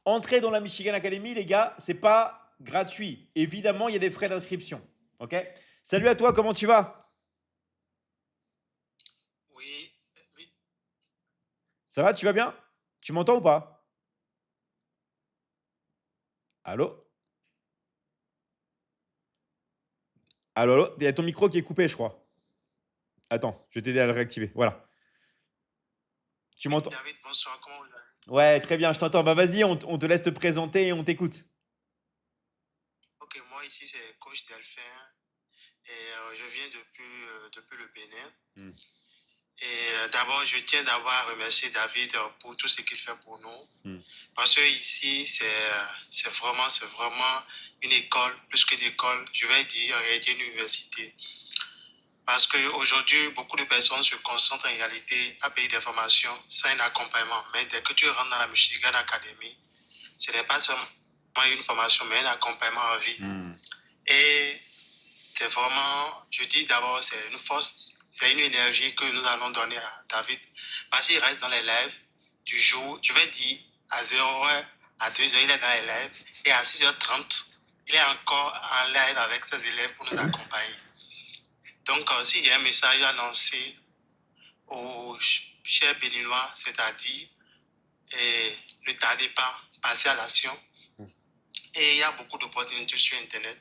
entrer dans la Michigan Academy, les gars, c'est pas gratuit. Évidemment, il y a des frais d'inscription. OK? Salut à toi, comment tu vas? Oui, oui. Ça va, tu vas bien? Tu m'entends ou pas? Allô? Allô? Il y a ton micro qui est coupé, je crois. Attends, je vais t'aider à le réactiver. Voilà. Tu m'entends? David, bonsoir, comment vous allez? Ouais, très bien, je t'entends. Bah vas-y, on te laisse te présenter et on t'écoute. Ok, moi ici c'est coach Delphin et je viens depuis le Bénin. Mm. Et d'abord, je tiens d'avoir à remercier David pour tout ce qu'il fait pour nous. Mm. Parce que ici, c'est vraiment une école, plus qu'une école, je vais dire, une université. Parce qu'aujourd'hui, beaucoup de personnes se concentrent en réalité à payer des formations sans un accompagnement. Mais dès que tu rentres dans la Michigan Academy, ce n'est pas seulement une formation, mais un accompagnement en vie. Mm. Et c'est vraiment, je dis d'abord, c'est une force, c'est une énergie que nous allons donner à David. Parce qu'il reste dans les lives du jour, je vais dire, à 0h, à 2h, il est dans les lives. Et à 6h30, il est encore en live avec ses élèves pour nous accompagner. Donc, s'il y a un message à lancer aux chers Béninois, c'est-à-dire, ne tardez pas, passez à l'action. Et il y a beaucoup d'opportunités sur Internet.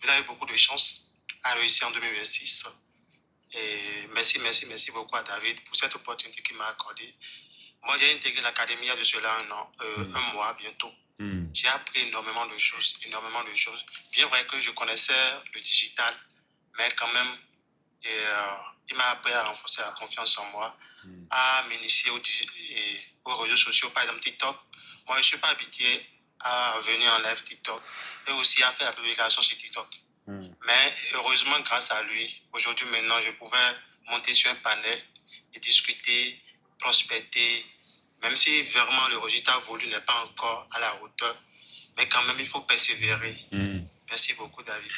Vous avez beaucoup de chance à réussir en 2026. Et merci beaucoup à David pour cette opportunité qu'il m'a accordée. Moi, j'ai intégré l'académie il y a de cela un mois bientôt. J'ai appris énormément de choses. Bien vrai que je connaissais le digital, mais quand même, il m'a appris à renforcer la confiance en moi, à m'initier aux réseaux sociaux, par exemple TikTok. Moi, je ne suis pas habitué à venir en live TikTok et aussi à faire la publication sur TikTok. Mais heureusement, grâce à lui, aujourd'hui, maintenant, je pouvais monter sur un panel et discuter, prospecter, même si vraiment le résultat voulu n'est pas encore à la hauteur. Mais quand même, il faut persévérer. Merci beaucoup, David.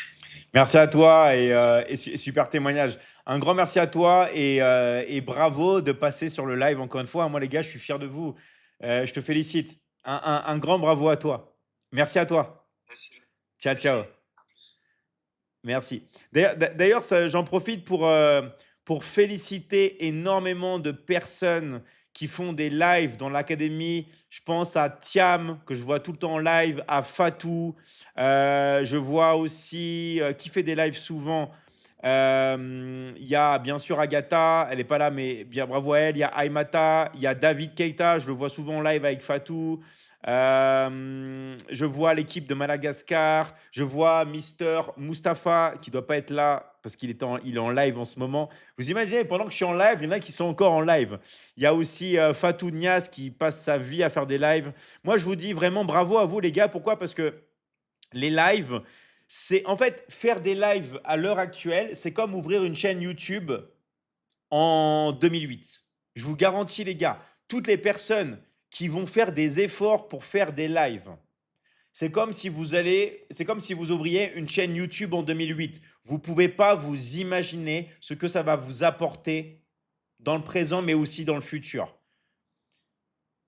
Merci à toi et super témoignage. Un grand merci à toi et bravo de passer sur le live encore une fois. Moi, les gars, je suis fier de vous. Je te félicite. Un grand bravo à toi. Merci à toi. Merci. Ciao, ciao. Merci. D'ailleurs, j'en profite pour féliciter énormément de personnes qui font des lives dans l'académie. Je pense à Thiam, que je vois tout le temps en live, à Fatou. Je vois aussi qui fait des lives souvent. Il y a bien sûr Agatha, elle n'est pas là, mais bien bravo à elle. Il y a Aymata, il y a David Keita, je le vois souvent en live avec Fatou. Je vois l'équipe de Madagascar, je vois Mister Mustapha qui ne doit pas être là parce qu'il est en live en ce moment. Vous imaginez, pendant que je suis en live, il y en a qui sont encore en live. Il y a aussi Fatou Nias qui passe sa vie à faire des lives. Moi, je vous dis vraiment bravo à vous les gars. Pourquoi? Parce que les lives, c'est en fait faire des lives à l'heure actuelle, c'est comme ouvrir une chaîne YouTube en 2008. Je vous garantis les gars, toutes les personnes qui vont faire des efforts pour faire des lives, c'est comme si vous ouvriez une chaîne YouTube en 2008. Vous ne pouvez pas vous imaginer ce que ça va vous apporter dans le présent, mais aussi dans le futur.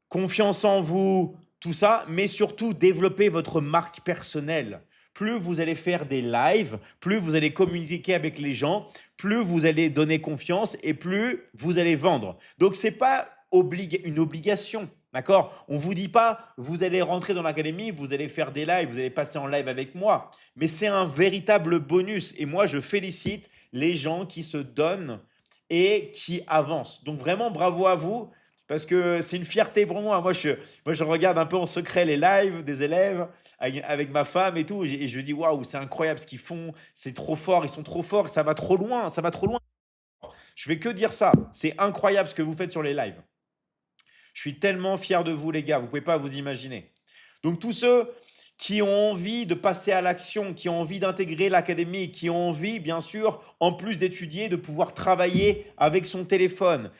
Confiance en vous, tout ça, mais surtout développer votre marque personnelle. Plus vous allez faire des lives, plus vous allez communiquer avec les gens, plus vous allez donner confiance et plus vous allez vendre. Donc, ce n'est pas une obligation. D'accord? On ne vous dit pas, vous allez rentrer dans l'académie, vous allez faire des lives, vous allez passer en live avec moi. Mais c'est un véritable bonus. Et moi, je félicite les gens qui se donnent et qui avancent. Donc vraiment, bravo à vous, parce que c'est une fierté pour moi. Moi, je regarde un peu en secret les lives des élèves avec ma femme et tout, et je dis, waouh, c'est incroyable ce qu'ils font, c'est trop fort, ils sont trop forts, ça va trop loin, ça va trop loin. Je vais que dire ça. C'est incroyable ce que vous faites sur les lives. Je suis tellement fier de vous, les gars. Vous ne pouvez pas vous imaginer. Donc, tous ceux qui ont envie de passer à l'action, qui ont envie d'intégrer l'académie, qui ont envie, bien sûr, en plus d'étudier, de pouvoir travailler avec son téléphone.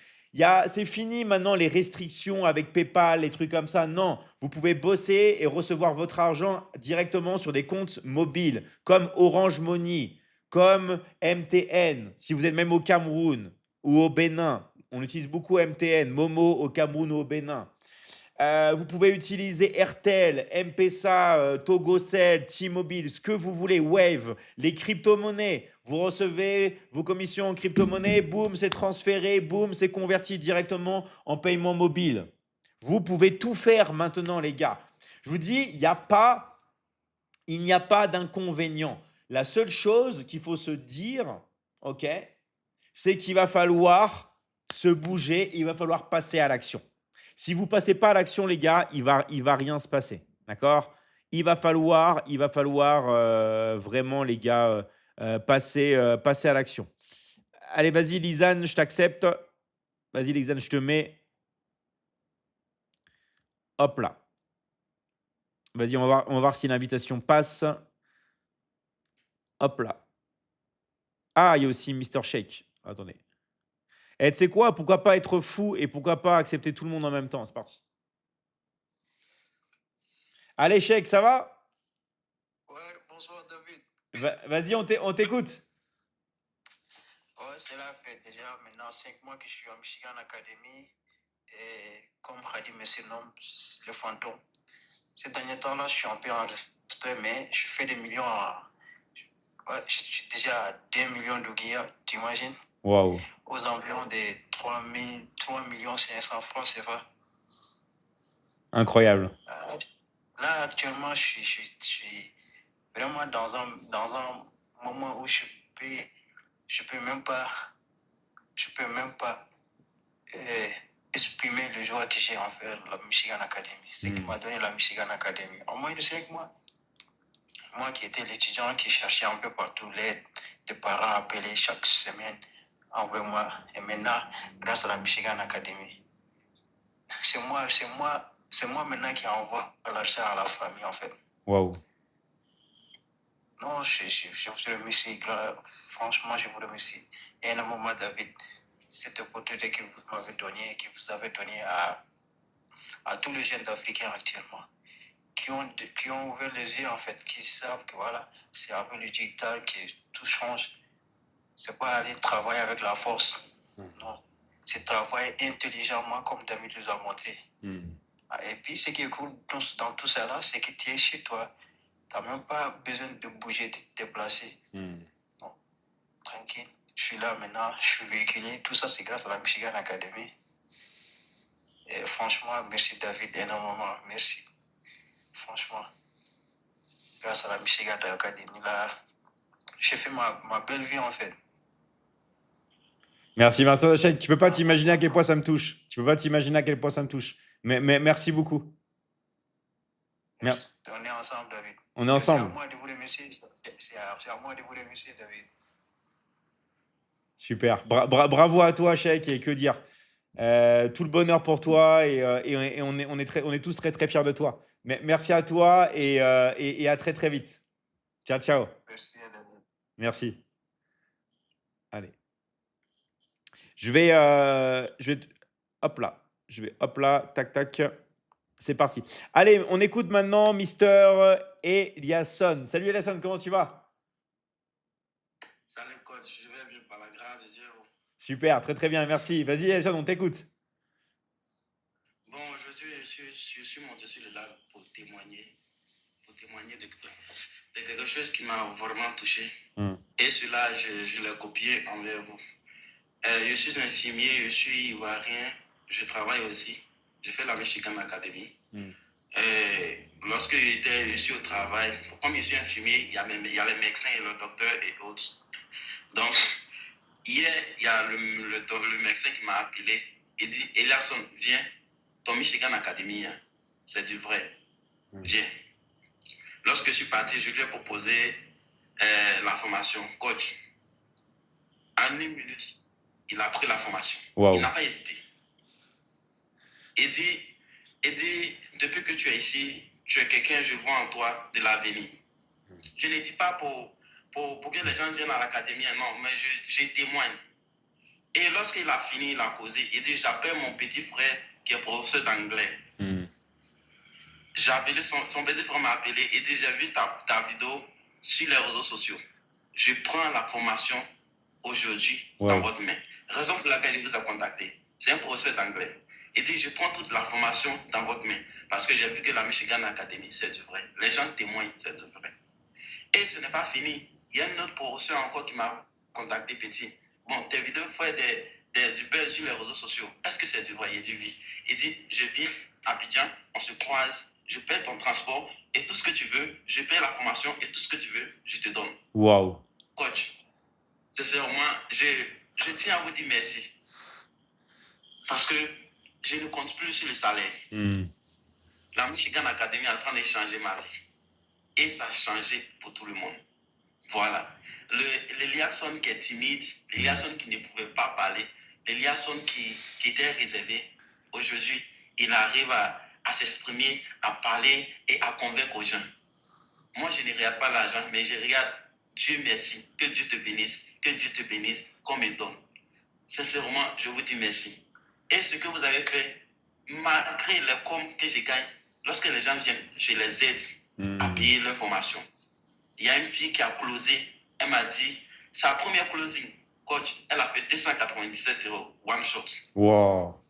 C'est fini maintenant les restrictions avec PayPal, les trucs comme ça. Non, vous pouvez bosser et recevoir votre argent directement sur des comptes mobiles, comme Orange Money, comme MTN, si vous êtes même au Cameroun ou au Bénin. On utilise beaucoup MTN, Momo au Cameroun ou au Bénin. Vous pouvez utiliser Airtel, M-Pesa, Togocel, T-Mobile, ce que vous voulez, Wave, les crypto-monnaies. Vous recevez vos commissions en crypto-monnaie, boum, c'est transféré, boum, c'est converti directement en paiement mobile. Vous pouvez tout faire maintenant, les gars. Je vous dis, il n'y a pas d'inconvénient. La seule chose qu'il faut se dire, ok, c'est qu'il va falloir se bouger, il va falloir passer à l'action. Si vous ne passez pas à l'action, les gars, il va rien se passer. D'accord? Il va falloir vraiment, les gars, passer à l'action. Allez, vas-y, Lisanne, je t'accepte. Vas-y, Lisanne, je te mets. Hop là. Vas-y, on va voir si l'invitation passe. Hop là. Ah, il y a aussi Mr. Shake. Attendez. Et tu sais quoi? Pourquoi pas être fou et pourquoi pas accepter tout le monde en même temps? C'est parti. Allez, Shake, ça va? Ouais, bonsoir David. Vas-y, on t'écoute. Ouais, cela fait déjà maintenant 5 mois que je suis en Michigan Academy. Et comme Khadi me surnomme, le fantôme. Ces derniers temps-là, je suis un peu en retrait, mais je fais des millions. Ouais, je suis déjà à 2 millions de guillemets, t'imagines? Waouh. Aux environs des 3 millions 500 francs, c'est vrai. Incroyable. Là, actuellement, je suis vraiment dans un moment où je peux même pas exprimer le joie que j'ai envers la Michigan Academy. C'est qui m'a donné la Michigan Academy. En moins de 5 mois, moi qui étais l'étudiant qui cherchait un peu partout l'aide des parents appelés chaque semaine, envoie-moi. Et maintenant, grâce à la Michigan Academy, c'est moi maintenant qui envoie l'argent à la famille, en fait. Waouh. Non, je vous remercie. Franchement, je vous remercie énormément, David. Cette opportunité que vous m'avez donnée, que vous avez donnée à tous les jeunes Africains actuellement, qui ont ouvert les yeux, en fait, qui savent que voilà, c'est avec le digital que tout change. C'est pas aller travailler avec la force. Non. C'est travailler intelligemment, comme David nous a montré. Et puis, ce qui est cool dans tout ça là, c'est que tu es chez toi. Tu n'as même pas besoin de bouger, de te déplacer. Non, tranquille. Je suis là maintenant, je suis véhiculé. Tout ça, c'est grâce à la Michigan Academy. Et franchement, merci David énormément. Merci. Franchement, grâce à la Michigan Academy, là, j'ai fait ma belle vie en fait. Merci, Vincent Shake. Tu peux pas t'imaginer à quel point ça me touche. Tu peux pas t'imaginer à quel point ça me touche. Mais merci beaucoup. On est ensemble, David. On est ensemble. C'est à moi de vous remercier. C'est à moi de vous remercier, David. Super. Bravo à toi, Shake. Et que dire? Tout le bonheur pour toi et on est tous très très fiers de toi. Mais merci à toi et à très très vite. Ciao, ciao. Merci, David. Merci. Allez. Je vais hop là, tac, tac. C'est parti. Allez, on écoute maintenant Mister Eliasson. Salut Eliasson, comment tu vas? Salut coach, je vais bien par la grâce de Dieu. Super, très très bien, merci. Vas-y Eliasson, on t'écoute. Bon, aujourd'hui, je suis monté sur le live pour témoigner de quelque chose qui m'a vraiment touché. Et cela, je l'ai copié envers vous. Je suis infirmier, je suis ivoirien, je travaille aussi. J'ai fait la Michigan Academy. Mm. Et lorsque je suis au travail, comme je suis infirmier, il y a les médecins et le docteur et autres. Donc, hier, il y a le médecin qui m'a appelé et dit, Eliasson, viens, ton Michigan Academy, hein, c'est du vrai. Viens. Lorsque je suis parti, je lui ai proposé la formation coach. En 1 minute, il a pris la formation. Wow. Il n'a pas hésité. Il dit, depuis que tu es ici, tu es quelqu'un, je vois en toi de l'avenir. Je ne dis pas pour que les gens viennent à l'académie, non, mais je témoigne. Et lorsqu'il a fini, il a causé, il dit, j'appelle mon petit frère qui est professeur d'anglais. J'ai appelé, son petit frère m'a appelé et dit, j'ai vu ta vidéo sur les réseaux sociaux. Je prends la formation aujourd'hui dans votre main. Raison pour laquelle je vous ai contacté. C'est un professeur d'anglais. Il dit, je prends toute la formation dans votre main parce que j'ai vu que la Michigan Academy, c'est du vrai. Les gens témoignent, c'est du vrai. Et ce n'est pas fini. Il y a un autre professeur encore qui m'a contacté, petit. Bon, tes vidéos font du buzz sur les réseaux sociaux. Est-ce que c'est du vrai? Il dit oui. Il dit, je viens à Abidjan, on se croise, je paie ton transport et tout ce que tu veux, je paie la formation et tout ce que tu veux, je te donne. Wow. Coach, sincèrement, je tiens à vous dire merci. Parce que je ne compte plus sur le salaire. La Michigan Academy est en train de changer ma vie. Et ça a changé pour tout le monde. Voilà. L'Eliasson qui est timide, l'Eliasson qui ne pouvait pas parler, l'Eliasson qui était réservé, aujourd'hui, il arrive à s'exprimer, à parler et à convaincre aux gens. Moi, je ne regarde pas l'argent, mais je regarde Dieu merci, que Dieu te bénisse, qu'on me donne. Sincèrement, je vous dis merci. Et ce que vous avez fait, malgré les coms que je gagne, lorsque les gens viennent, je les aide à payer leur formation. Il y a une fille qui a closé, elle m'a dit, sa première closing, coach, elle a fait 297 €, one shot. Wow.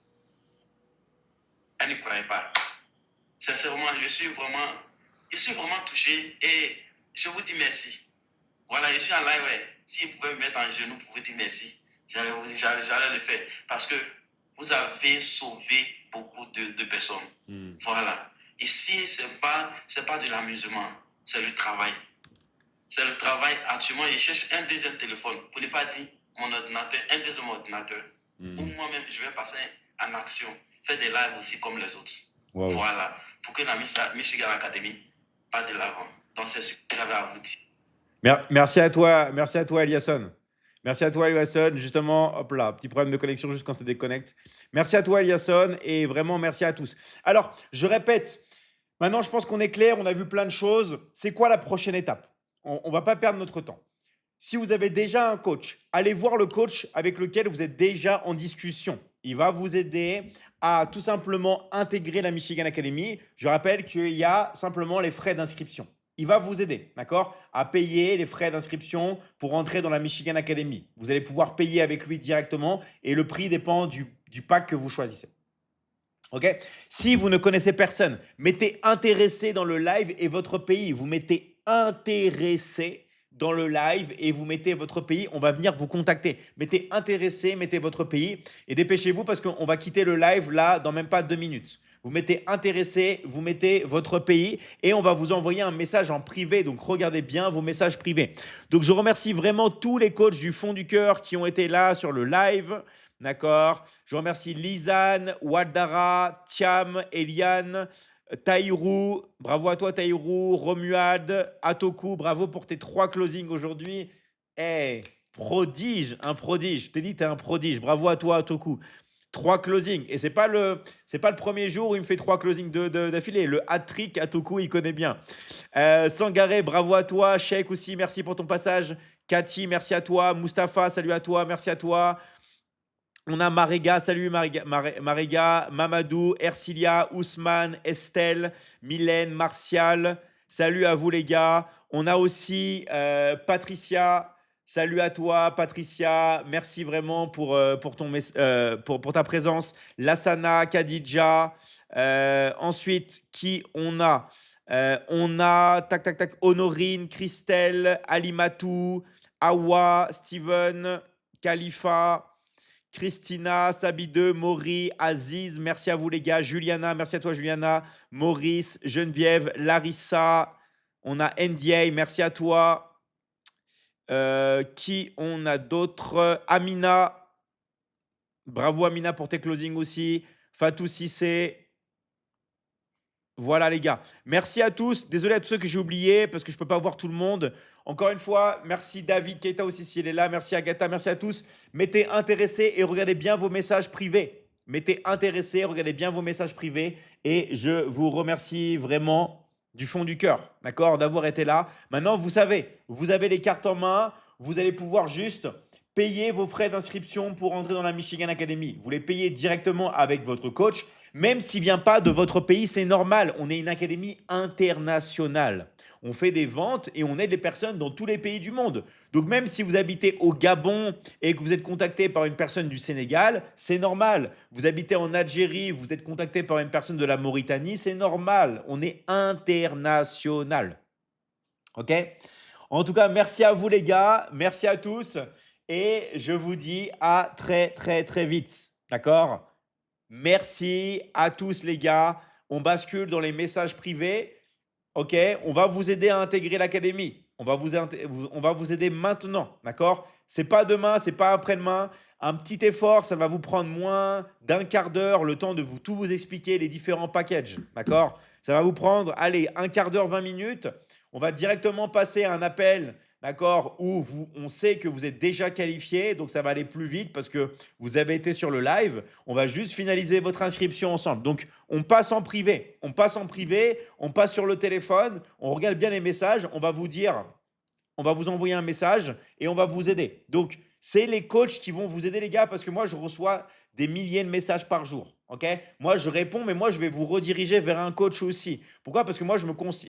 Elle ne croyait pas. Sincèrement, je suis vraiment touché et je vous dis merci. Voilà, je suis en live. Ouais. S'il pouvait me mettre en genou pour vous dire merci, j'allais le faire. Parce que vous avez sauvé beaucoup de personnes. Voilà. Ici, ce n'est pas de l'amusement, c'est le travail. C'est le travail. Actuellement, je cherche un deuxième téléphone. Pour ne pas dire mon ordinateur, un deuxième ordinateur. Ou moi-même, je vais passer en action. Faire des lives aussi comme les autres. Wow. Voilà. Pour que la Michigan Academy parte de l'avant. Donc, c'est ce que j'avais à vous dire. Merci à toi, Eliasson. Merci à toi, Eliasson. Justement, hop là, petit problème de connexion juste quand ça déconnecte. Merci à toi, Eliasson, et vraiment merci à tous. Alors, je répète, maintenant, je pense qu'on est clair, on a vu plein de choses. C'est quoi la prochaine étape? On ne va pas perdre notre temps. Si vous avez déjà un coach, allez voir le coach avec lequel vous êtes déjà en discussion. Il va vous aider à tout simplement intégrer la Michigan Academy. Je rappelle qu'il y a simplement les frais d'inscription. Il va vous aider, d'accord, à payer les frais d'inscription pour entrer dans la Michigan Academy. Vous allez pouvoir payer avec lui directement et le prix dépend du pack que vous choisissez. Ok? Si vous ne connaissez personne, mettez intéressé dans le live et votre pays. Vous mettez intéressé dans le live et vous mettez votre pays. On va venir vous contacter. Mettez intéressé, mettez votre pays et dépêchez-vous parce qu'on va quitter le live là dans même pas 2 minutes. Vous mettez intéressé, vous mettez votre pays et on va vous envoyer un message en privé. Donc, regardez bien vos messages privés. Donc, je remercie vraiment tous les coachs du fond du cœur qui ont été là sur le live. D'accord. Je remercie Lisanne, Waldara, Thiam, Eliane, Taïrou. Bravo à toi, Taïrou. Romuald, Atoku. Bravo pour tes 3 closings aujourd'hui. Hey, prodige, un prodige. Je t'ai dit, tu es un prodige. Bravo à toi, Atoku. 3 closings. Et ce n'est pas le premier jour où il me fait 3 closings d'affilée. Le hat-trick, Atoku, il connaît bien. Sangaré, bravo à toi. Sheikh aussi, merci pour ton passage. Cathy, merci à toi. Mustapha, salut à toi. Merci à toi. On a Mariga, salut Mariga, Mamadou, Ercilia, Ousmane, Estelle, Mylène, Martial, salut à vous les gars. On a aussi Patricia, salut à toi Patricia, merci vraiment pour ta présence. Lassana, Khadija, ensuite qui on a Honorine, Christelle, Alimatou, Awa, Steven, Khalifa, Christina, Sabi2, Maury, Aziz, merci à vous les gars. Juliana, merci à toi Juliana. Maurice, Geneviève, Larissa, on a NDA, merci à toi. Qui on a d'autres? Amina, bravo Amina pour tes closings aussi. Fatou Sissé. Voilà les gars. Merci à tous. Désolé à tous ceux que j'ai oubliés parce que je ne peux pas voir tout le monde. Encore une fois, merci David Keita aussi s'il est là. Merci Agatha, merci à tous. Mettez intéressés et regardez bien vos messages privés. Mettez intéressés, regardez bien vos messages privés. Et je vous remercie vraiment du fond du cœur, d'accord, d'avoir été là. Maintenant, vous savez, vous avez les cartes en main. Vous allez pouvoir juste payer vos frais d'inscription pour entrer dans la Michigan Academy. Vous les payez directement avec votre coach. Même s'il ne vient pas de votre pays, c'est normal. On est une académie internationale. On fait des ventes et on aide les personnes dans tous les pays du monde. Donc même si vous habitez au Gabon et que vous êtes contacté par une personne du Sénégal, c'est normal. Vous habitez en Algérie, vous êtes contacté par une personne de la Mauritanie, c'est normal. On est international. OK? En tout cas, merci à vous les gars. Merci à tous. Et je vous dis à très, très, très vite. D'accord? Merci à tous les gars. On bascule dans les messages privés. OK, on va vous aider à intégrer l'académie. On va vous aider maintenant. D'accord? C'est pas demain, c'est pas après-demain. Un petit effort, ça va vous prendre moins d'un quart d'heure, le temps de tout vous expliquer les différents packages. D'accord? Ça va vous prendre, allez, un quart d'heure, 20 minutes. On va directement passer à un appel. D'accord, où on sait que vous êtes déjà qualifié, donc ça va aller plus vite parce que vous avez été sur le live. On va juste finaliser votre inscription ensemble. Donc, on passe en privé. On passe sur le téléphone, on regarde bien les messages, on va vous dire, on va vous envoyer un message et on va vous aider. Donc, c'est les coachs qui vont vous aider, les gars, parce que moi, je reçois des milliers de messages par jour. OK? Moi, je réponds, mais moi, je vais vous rediriger vers un coach aussi. Pourquoi? Parce que moi, je me